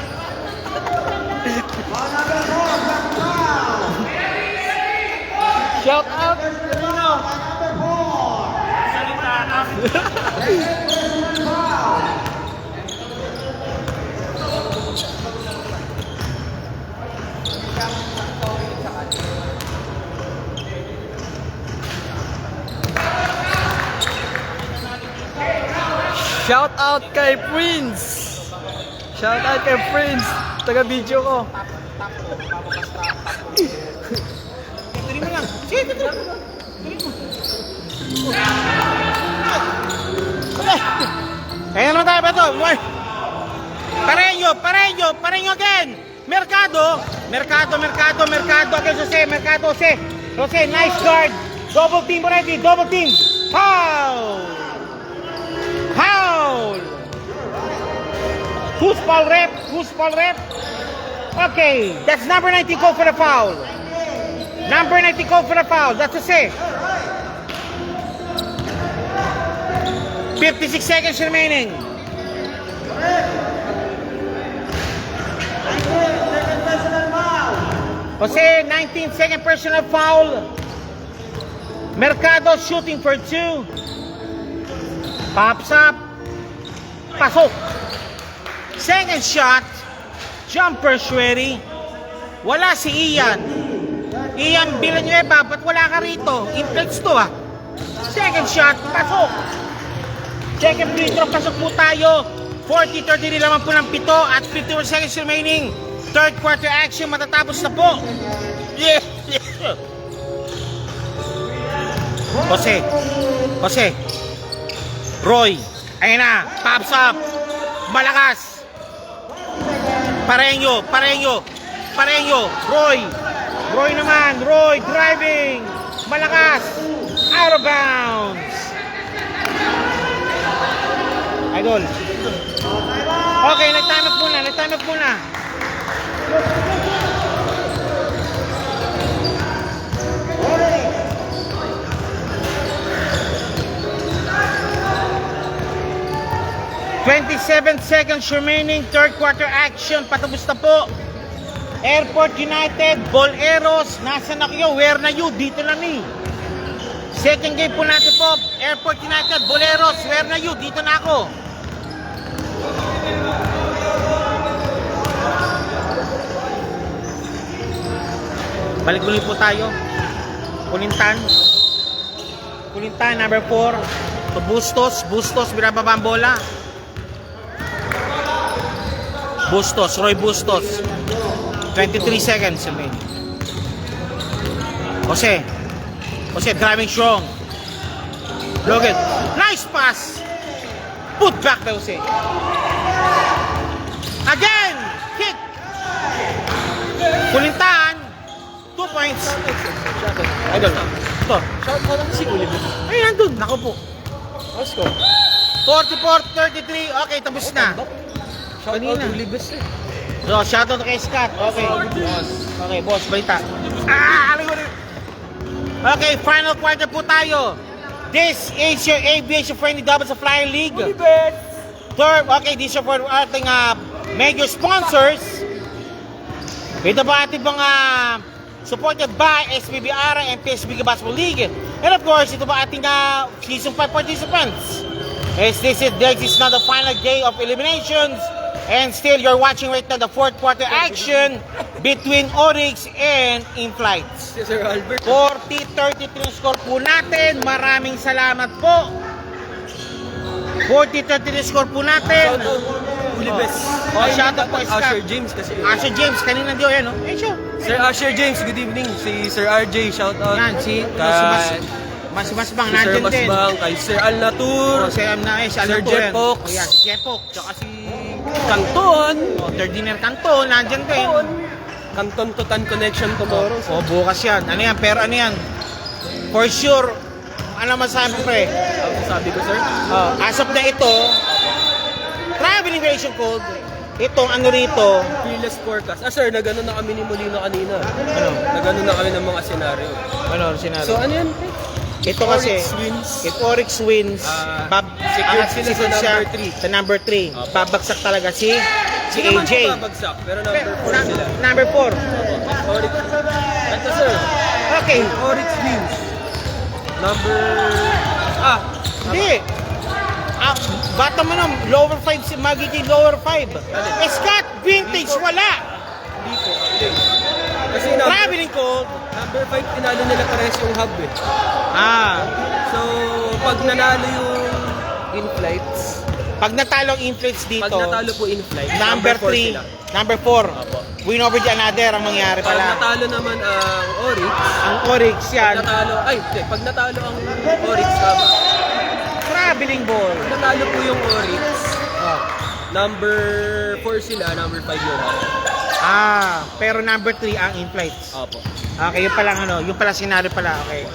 Shout out. Shout out kay Prince. Shout out kay Prince. Taga-video ko. Tuloy mo lang. Sige, tuloy mo. Kaya naman tayo ba ito? Pareño again. Mercado again, Jose, nice guard. Double team already, double team. Foul. Who's foul rep? Okay, that's number 90 call for the foul. That's Jose. 56 seconds remaining. Jose, 19-second personal foul. Mercado shooting for 2. Pops up. Pasok. Second shot. Jumper ready. Wala si Ian. Ian Villanueva, ba't wala ka rito? Inflex to ah. Second shot. Pasok. Second free throw. Pasok po tayo. 40-30 naman po ng 7 at 51 seconds remaining. Third quarter action. Matatapos na po. Yeah. Jose. Roy. Ayun na. Pops up. Malakas. Pareño. Roy naman. Roy driving. Malakas. Out of bounds. Idol. Okay, nag-time up muna. 27 seconds remaining, third quarter action, patapos na po. Airport United, Boleros, nasa na kayo? Where na you? Dito na ni. Second game po natin po, Airport United, Boleros, where na you? Dito na ako. Balik ulit po tayo. Kulintan, number 4. To Bustos, binababa ang bola. Roy Bustos. 23 seconds remaining. Jose driving strong. Logan, nice pass. Put back by Jose. Again, kick. Kulintaan. 2 points. Idol. Ito. Shout out si Ulibis. Ay, nandun. Nako po. Let's go. 44-33. Okay, tapos na. Shout out Kanina. Ulibis eh. So, shoutout kay Scott. Okay. Okay, boss, balita. Okay, final quarter po tayo. This is your aviation friendly doubles of flying league. Third, okay, this is for ating major sponsors. Ito ba ating mga supported by SBBR and PSB Basketball League. And of course, ito ba ating season 5 participants. As this is now the final day of eliminations. And still, you're watching right now the fourth quarter action between Oryx and Inflights. Si Sir Albert. 40-33 score po natin. Maraming salamat po. 40-33 score po natin. Shout out Ulibis. Shout out po Scott. Asher James kasi. Asher James, kanina di o yan, no? Eh, siya. Sir Asher James, good evening. Si Sir RJ, shout out. Yan, si Masbang, Si Sir nandyan din. Masbang, kay Sir Alnatur. Si Sir Jeff Fox. Oh, yeah, si Jeff Fox. Tsaka si Canton. Third dinner Canton, nandyan din. Canton Tutan Connection tomorrow. Oh, bukas yan. Ano yan? Pero ano yan? For sure, ano masabi pre? Ang sabi ko, sir? As of na ito, travel immigration code, itong ano rito, Fearless forecast. Sir, nagano na kami ni Molino kanina. ano? Nagano na kami ng mga senaryo. Ano sinabi? So, ano yan? ito kasi, Oryx wins. if Oryx wins, Secured sila sa siya number 3. sa number 3. Babagsak talaga si Hindi naman AJ. ito babagsak, pero number 4 sila. Number 4. Oryx. Ito, sir. Okay. Oryx wins. Number... Hindi. Bata mo na, lower 5, magiging lower 5. Scott, vintage, wala. Hindi po. Kasi Traveling code. number 5, tinalo nila pares yung hub eh. Ah. So, pag nanalo yung in-flights, Pag natalo ang inflates dito, Pag natalo po in flight, number 4 3, sila. number 4, Opo. win over the another ang mangyari Pag pala. natalo naman ang Oryx, Ang Oryx yan, pag natalo ang Oryx, tama. traveling ball. Pag natalo po yung Oryx, Oh. number 4 sila, number 5 yun. Pero number 3 ang inflates. Opo. Okay, yung palang ano, yung pala scenario pala, okay.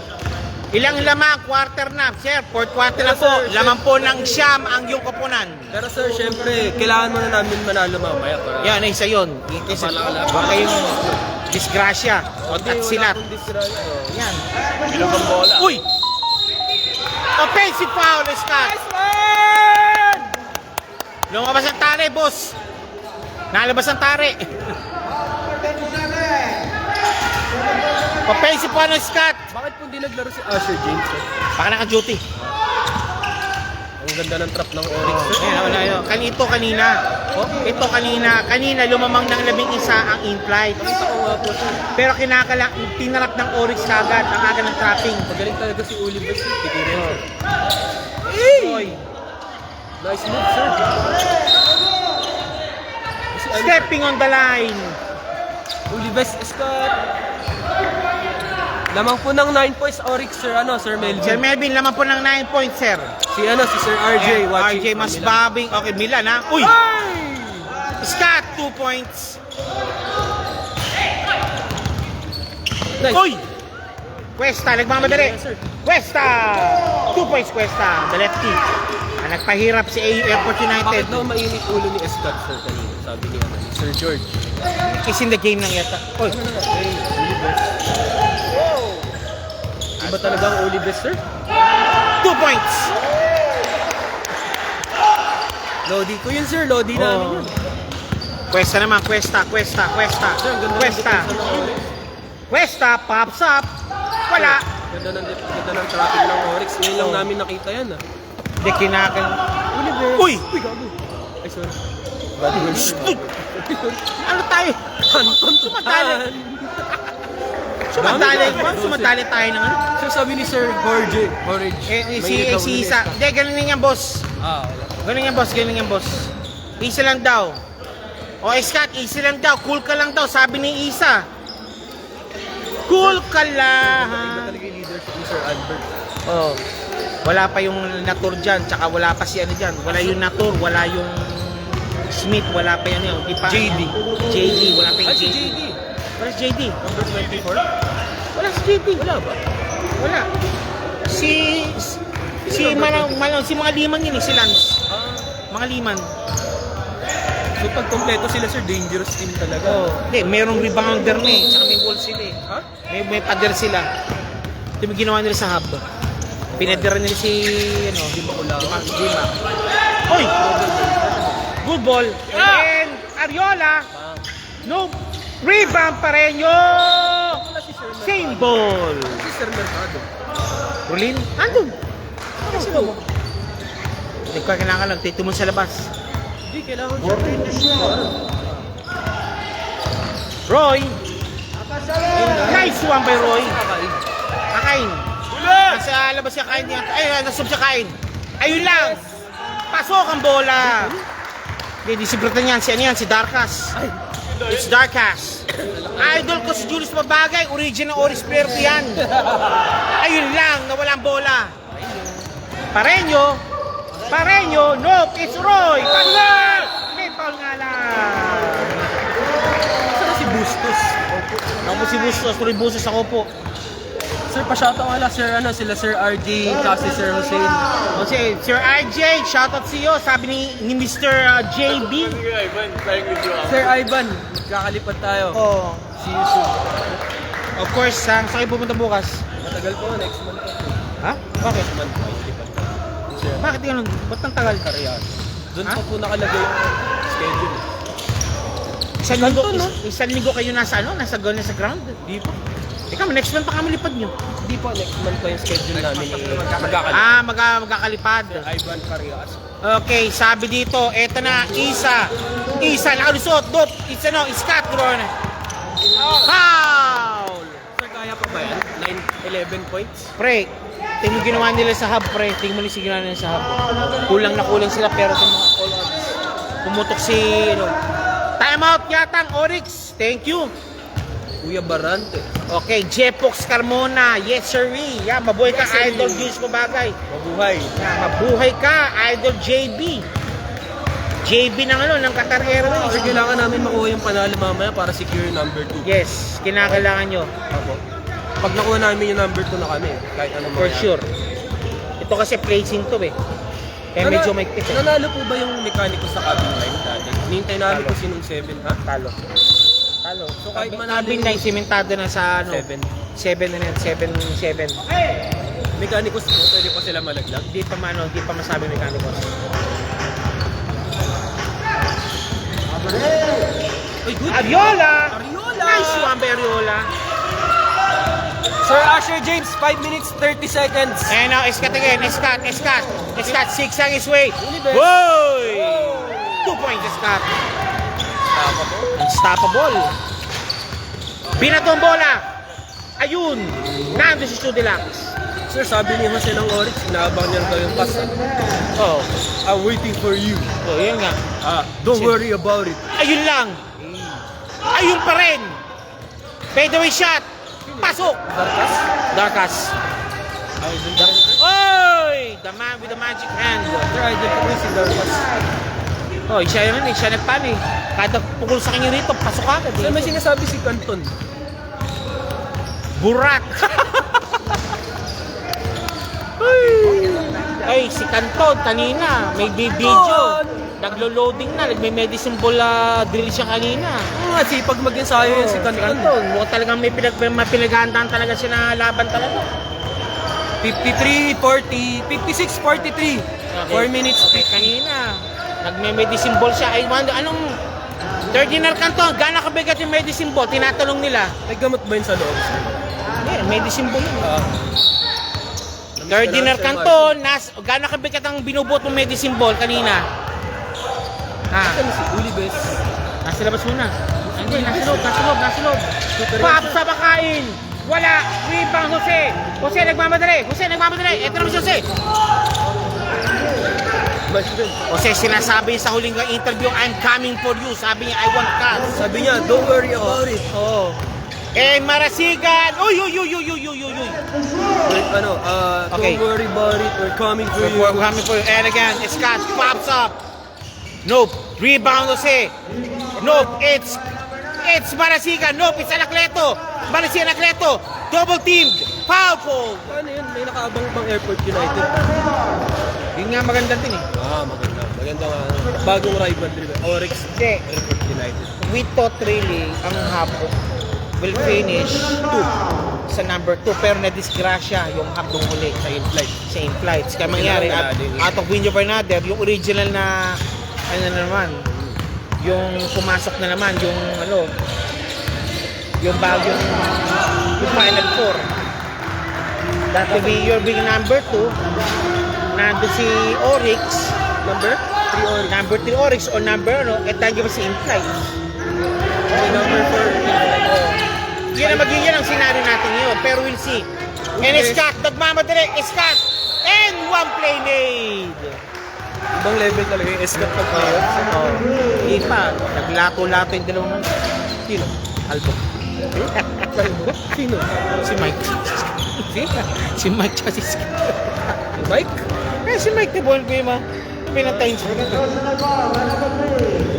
Ilang lamang, quarter na, sir, fourth quarter na Yes, po. sir. Laman po ng siyam ang yung koponan. Pero sir, syempre, kailangan muna namin manalo mamaya. Para Yan, isa yun. Isa, baka kayong disgrasya at silat. Yan. Bilog ang bola. Uy! Offensive foul, Scott. Lumabas ang tare, boss. Nalabas ang tare. Offensive foul ng Scott. Bakit po hindi naglaro si Asher James? Sir? Baka naka-duty. Ang ganda ng trap ng Oryx. Sir. Ayan. Ito kanina lumamang ng 11 ang in-flight. Nakita ko nga po sir. Pero tinarap ng Oryx kagad ang aga ng trapping. Magaling talaga si Oliver sir. Titirin sir. Oy. Nice move sir. Kasi ano, Stepping on the line. Oliver Scott. Lamang po ng 9 points Oryx sir. Sir Melvin. Sir Melvin, laman po ng 9 points, sir. Si Sir RJ. watching RJ from mas Milan. babing. Okay, Milan ha. Uy! Scott, 2 points. Nice. Uy! Cuesta, nagmamadali. Yes, sir. Cuesta! 2 points, Cuesta. The lefty. Nagpahirap si AU Airport United. Bakit daw mainit ulo ni Scott sir kanina? Sabi ni Sir George. Is in the game ng yata. Uy! Iba talaga ang Oliver sir? 2 points. Lodi ko yun sir. Lodi namin yun. Cuesta naman, Cuesta. Sir, ang ganda ng Cuesta. depensa ng Oryx. Cuesta, pops up. Wala. Ganda ng traffic ng Oryx. Ngayon lang namin nakita yan Hindi kinakal. Oliver. Uy! Uy, gago. Ay, sorry. Bad word. Ano tayo? Anton Sumatali. Tutan. Sumatali tayo ng ano? So sabi ni Sir Jorge. Si Isa. Hindi, ganun yan, boss. Wala. Ganun yan, boss. Isa lang daw. O, Scott, isa lang daw. Cool ka lang daw, sabi ni Isa. Cool ka Iba lang. talaga yung leadership ni Sir Albert. Oh. Wala pa yung Natur dyan, tsaka wala pa si ano dyan. Wala yung Natur, wala yung Smith, wala pa yan yun. Di pa, JD. Wala pa yung Ay, si JD. JD. Wala si JD. Number 24. Wala si JD. Wala ba? Wala. Si mga liman yun eh, si Lance. Mga liman. So pag kompleto sila sir, dangerous team talaga. Oh, hindi, merong rebounder na eh, tsaka may wall sila eh. Ha? May pader sila. Ito yung ginawa nila sa hub. Pinadera nila si, Di ba Dima. Oy! Good ball. And Ariola, no, rebound pa rin yung same ball. Si Sir Mercado. Rolin, andun. Sino mo? Hindi ko kailangan lang, tito mo sa labas. Hindi, kailangan siya. Roy. Nice one by Roy. Kakain. Nasa labas siya kain niya. Ay, nasub siya kain. Ayun lang. Pasok ang bola. Hindi, disibratan niyan. Si ano yan? Si Darkas. It's Darkas. Idol ko si Julius Mabagay. Original Oris player ko yan. Ayun lang. Nawala ang bola. Pareño. Nope. It's Roy. Foul! May foul nga lang. Saan si Bustos? Ako po si Bustos. Roy Bustos ako po. Sir, pa-shoutout wala sila Sir RJ, kasi Sir Hussein. Kasi Sir RJ, shoutout sa iyo. Sabi ni Mr. JB. Sir Ivan, magkakalipad tayo. Oh. See you soon. Of course, saan kayo pupunta bukas? Matagal po, next month po. Ha? Bakit? Next month po, lipad tayo. Sir, Bakit ganun? Ba't ang tagal? Karyan. Doon Ha? pa po nakalagay yung schedule. Isang linggo kayo nasa ground? Di po. Ikaw, next month pa kami lipad nyo. Di po, next month po yung schedule namin. Magkakalipad. Magkakalipad. Ivan Carrias. Okay, sabi dito, eto na, Isa, nakalusot, dot, Scott Ron. Foul! Sir, kaya pa ba yan? 11 points? Pre, tingnan mo ginawa nila sa hub, pre. Tingnan mo yung ginawa nila sa hub. Kulang na kulang sila, pero sa mga all odds. Pumutok si, ano. Time out yata ang Oryx. Thank you. Kuya Barante. Okay, Jepox Carmona. Yes, sir. Yeah, mabuhay ka, Yes, sir. Idol Juice ko bagay. Mabuhay. Yeah, mabuhay ka, Idol JB. JB ng ano, ng Qatar Airways. Sir, kailangan namin makuha yung panalo mamaya para secure number 2. Yes, kinakailangan nyo. Opo. Pag nakuha namin yung number 2 na kami, kahit ano For mangyari. sure. Ito kasi placing to eh. Kaya medyo may pit eh. Nanalo po ba yung mekaniko sa cabin line dati? Hinihintay namin Talo. kung sinong 7, ha? Talo. Talo. So, kahit manalo Cabin yung- line, simentado na sa ano. 7. 7 na yan, 7. Mekaniko, pwede pa sila malaglag. Hindi pa masabi mechanical. Uy, good. Ariola! Ariola! Nice one by Ariola. Sir Asher James, 5 minutes, 30 seconds. And now, Escat again. Escat. Zigzag his way. Unibet. Boy! 2 points, Escat. Tama po. Unstoppable. Binatong bola. Ayun. Nando si Sudilax. Sir, sabi ni Jose ng Oryx, inaabang niya daw yung pass. Oh. I'm waiting for you. Oh, yun nga. Don't worry about it. Ayun lang. Ayun pa rin. Fadeaway shot. Pasok. Darkas? Darkas. Oy! The man with the magic hand. Sir, idol ko rin si Darkas. Oh, siya yun siya nagpano eh. Kada pukul sa kanya rito, pasok agad Sir, may eh. sinasabi si Canton. Burak. Ay, si Canton kanina, may video. Naglo-loading na, nagme-medicine ball drill siya kanina. Nga, sipag mag-ensayo yun si Canton. Canton, mukhang talagang may pinaghandaan talaga siya na laban talaga. 53, 40, 56, 43. 4 minutes. Okay, kanina. Nagme-medicine ball siya. Ay, wonder, anong third year Canton, gano'ng kabigat yung medicine ball? Tinatanong nila. May gamot ba yun sa loob, sir? Yeah, medicine ball yun. Ah. Third dinner Canton, gano'ng kabigat ang binubot mo medicine ball kanina? Ha? Ano si Ulibes? Nasa labas muna. Hindi, nasa loob. Pop sa bakain! Wala! Rebound, Jose! Jose, nagmamadali! Ito naman si Jose! Jose, sinasabi sa huling interview, I'm coming for you. Sabi niya, I want cash. Sabi niya, don't worry about it. Oo. Eh, Marasigan! Uy! Ano, Okay. don't worry about it, we're coming for you. We're coming for you. And again, Scott pops up. Nope. Rebound, Jose. Nope. It's Marasigan. Nope. It's Anacleto. Marasigan Anacleto. Double teamed. Foul call. Ano yun, may nakaabang pang Airport United. Yun nga maganda din eh. Maganda. Maganda nga. Bagong rivalry. Oryx, Hindi. Airport United. We thought really ang hapon will finish 2 sa number 2 pero na-disgrasya yung hapong huli Sa in-flight. sa in-flights. Kaya mangyari, out of win over another, yung original na ano na naman, yung pumasok na naman, yung ano, yung bagong yung final 4. That will be your big number 2. Nando si Oryx, number 3 Oryx o number ano, at tangible si in-flights. Okay, number 4. Yan ang magiging ang scenario natin ngayon, pero we'll see. And Scott, nagmamadali, Scott, and one play made. Ibang level talaga yung escape pag-player. Hindi pa, naglato-lato yung dalawang Sino? Albo. Sino? Si Mike. Si Mike tsaka si Scott. Mike? Si Mike Tibon ko yung pinatayin siya.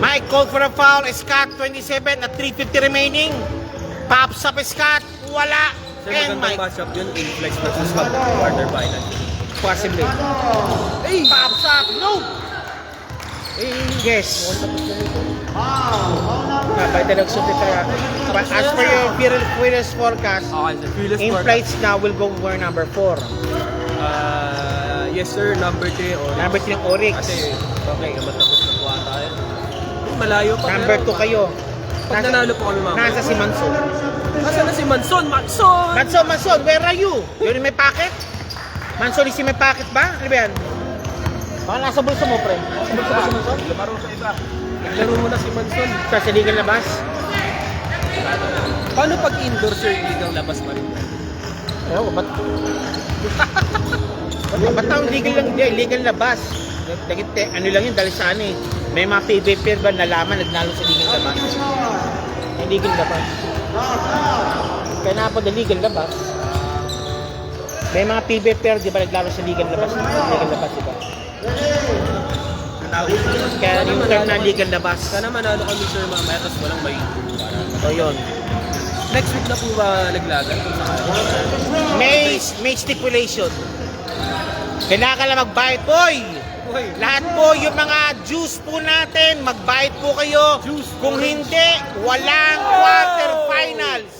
Mike called for a foul, Scott 27 at 3:50 remaining. Pops up Scott, wala. Sir, And magandang Mike, matchup yun. In-flex versus quarter final. possibly. Hey! Pops up, no! Yes. By the looks of it, but as per your previous forecast, Okay, sir. Fearless in flights now will go for number 4. Yes, sir. Number 3 or Number 3 ng Oryx. Kasi, okay, matapos na kuha tayo. Malayo pa. Number 2 kayo. Pag nanalo po kami mamaya. Nasa si Manson. Nasaan na si Manson? Manson, where are you? Yun yung may packet? Manson is yung may packet ba? Ano ba yan? Baka nasa bulsa mo, pre. Nasa bulsa ba si Manson? Laro sa iba. Naglaro mo na si Manson. Sa ligang labas? Paano pag indoor, sir, ligang labas pa rin? Ayaw, ba't? Ba't ang legal lang? Hindi, legal labas. Ano lang yun, dahil sa ano eh. May mga PVP ba nalaman, nagnalo sa legal labas? Ay, legal labas. Kaya na po, legal labas. May mga PVP, di ba, naglaro sa legal labas? Legal labas, di ba? Kaya yung term na legal labas. Sana manalo kami sir mamaya, tapos walang bay. So, yun. Next week na po ba naglagan? Kung sakali. May stipulation. Kailangan lang magbayad. Hoy! Lahat po yung mga juice po natin, magbayad po kayo. Kung hindi, walang quarterfinals.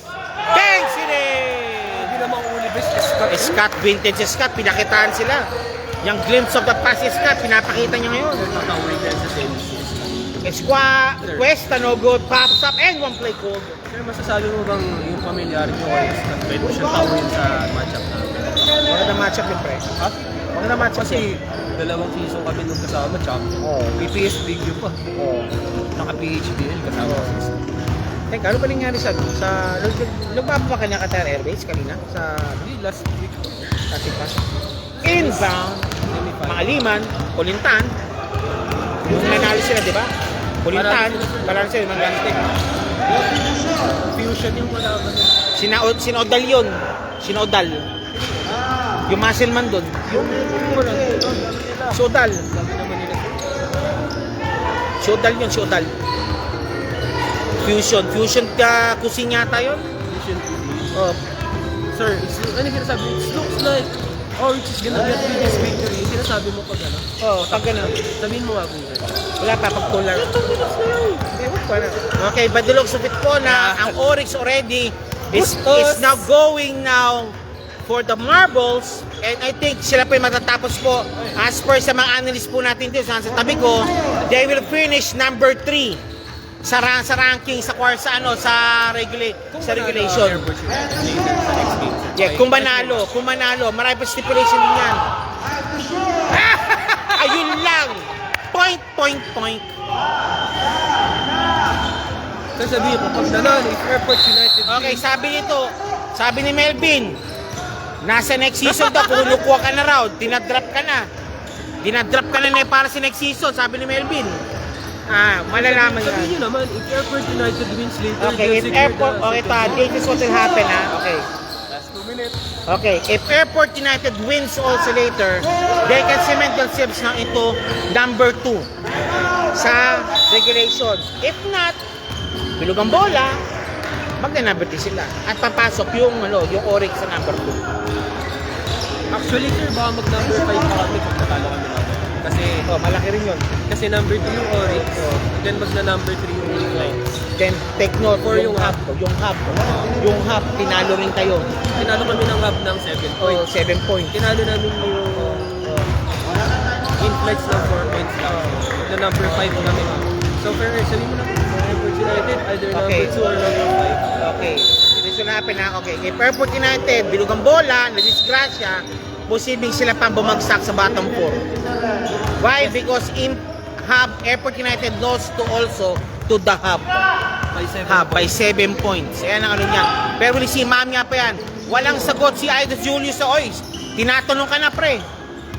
Thanks, Hindi naman uli best Scott. Scott, vintage Scott, pinakitaan sila. Yung glimpse of the past Scott, pinapakita niya ngayon. Nakawin yan sa semis. Questa, no good, pops up, and one play cold. Sir, masasabi mo bang yung familiar nyo kay Scott pwede mo siyang tawin sa matchup namin? Maganda matchup yung pre. Ha? Maganda matchup Kasi dalawang season kami nung kasama champ. Oo. PPS video pa. Oo. Naka-PHBL kasama season. Teka, ano ba nangyari sa lugbaba ka niya Qatar Airways kanina? Sa Hindi, last week. Kasipas? Inbound, mga Liman, Kulintan. Yung nanalo sila, di ba? Kulintan, balance sila, mga gantik. Fusion yung wala ka nun. Sinodal yun. Sinodal. Yung muscle man doon. Yung Wala. Sodal. Sabi naman nila. Sodal yun, Sodal. Fusion cuisine yata yun. Fusion. Oh. Sir, ano yung sinasabi? It looks like Orange is gonna get with this victory. Yung sinasabi mo pag ano? Oh, pag ganun. Sabihin mo nga kung sir. Wala pa, pag tular. Okay, Badulog Sufit po na ang Oryx already is now going now for the marbles. And I think sila po yung matatapos po. As per sa mga analyst po natin dito sa tabi ko, they will finish number 3 sa ranking sa regulation. Yeah, kung manalo, marami pa stipulation din yan. Ayun lang. Point. Sasabihin ko, pag nanalo, if Airport United Okay, sabi ni Melvin, nasa next season daw, kunukuha ka na raw, dinadrop ka na para sa next season, sabi ni Melvin. Malalaman Sabihin yan. nyo naman, if Airport United wins later, Okay, if Airport, this is what will happen, okay. Last 2 minutes. Okay, if Airport United wins also later, they can cement themselves now into number 2 sa regulation. If not, bilog ang bola, magna-number 3 sila. At papasok yung Oryx sa number 2. Actually sir, baka mag-number 5 pa kami pag natalo kami natin. Kasi, Malaki rin yun. kasi number 2 yung Oryx, then mag-number 3 yung Lights. Then take note For yung yung hub. Yung hub, tinalo rin kayo. Tinalo kami ng hub ng 7 points. 7 points. Tinalo namin yung in-flights ng 4 points lang. Na number 5 kami. So, fair, sabihin mo na, Airport United, either number 2 or number 5. Okay. This will happen na. Okay. If Airport United, bilog ang bola, na-disgrasya, posibleng sila pang bumagsak sa bottom 4. Why? Because Airport United lost to the hub. By 7 points. Ayan ang ano niya. Pero si Mami pa yan. Walang sagot si Idol Julius sa Oys. Tinatanong ka na pre.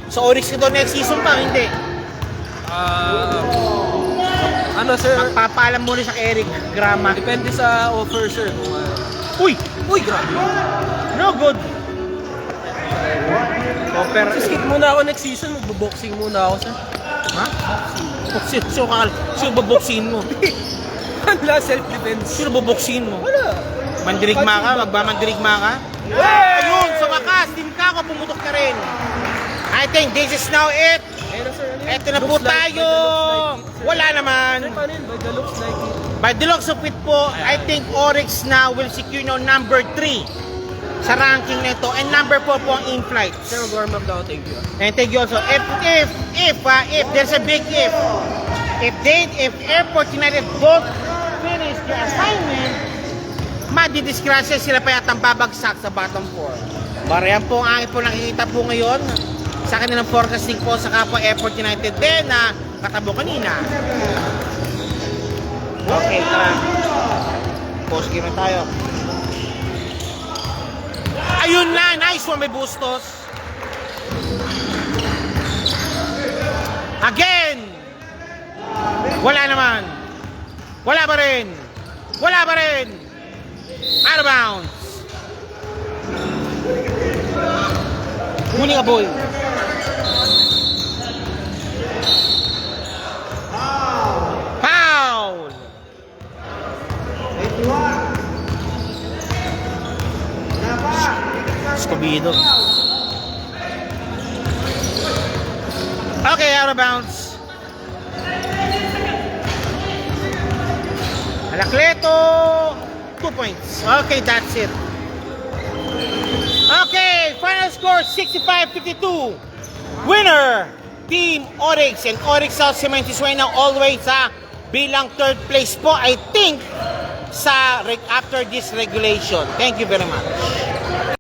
Sa Oryx ka doon next season pa, hindi. Ano sir? Magpapalam muna sa Eric Grama. Depende sa offer sir. Uy! Grabe. No good. Offer. Skip muna ako next season, magbo-boxing muna ako sir. Ha? Sino baboksin mo? Wala, self-defense. Sino baboksin mo? Wala. Mandirigma ka? Magmamandirigma ka? Ayun! Sa wakas, team ka ako, pumutok ka rin. I think this is now it. Ayun sir, ano yun? Eto na po Looks like tayo. by the looks like it, sir. Wala naman. Sir, paano yun? By the looks like it. By the looks of it po, I think Oryx now will secure now number 3 sa ranking nito and number 4 po ang in-flight. Sir, mag-warm up daw. Thank you. And thank you also. If there's a big if Airport United both finish their assignment, madidisgrasya sila pa yata babagsak sa bottom 4. Barayan po ang aking po nakikita po ngayon sa kanilang forecasting po sa kapwa Airport United din na katabo kanina. Okay, tara. Post game na tayo. Ayun na, nice one, may Bustos. Again! Wala naman. Wala pa rin. Wala pa rin. Out of bounds. Huli ka, boy. Foul! 81. Escobedo. Okay, out of bounds. Anacleto, 2 points. Okay, that's it. Okay, final score 65-52. Winner, Team Oryx. And Oryx South Cement is right now always bilang third place po, I think, after this regulation. Thank you very much.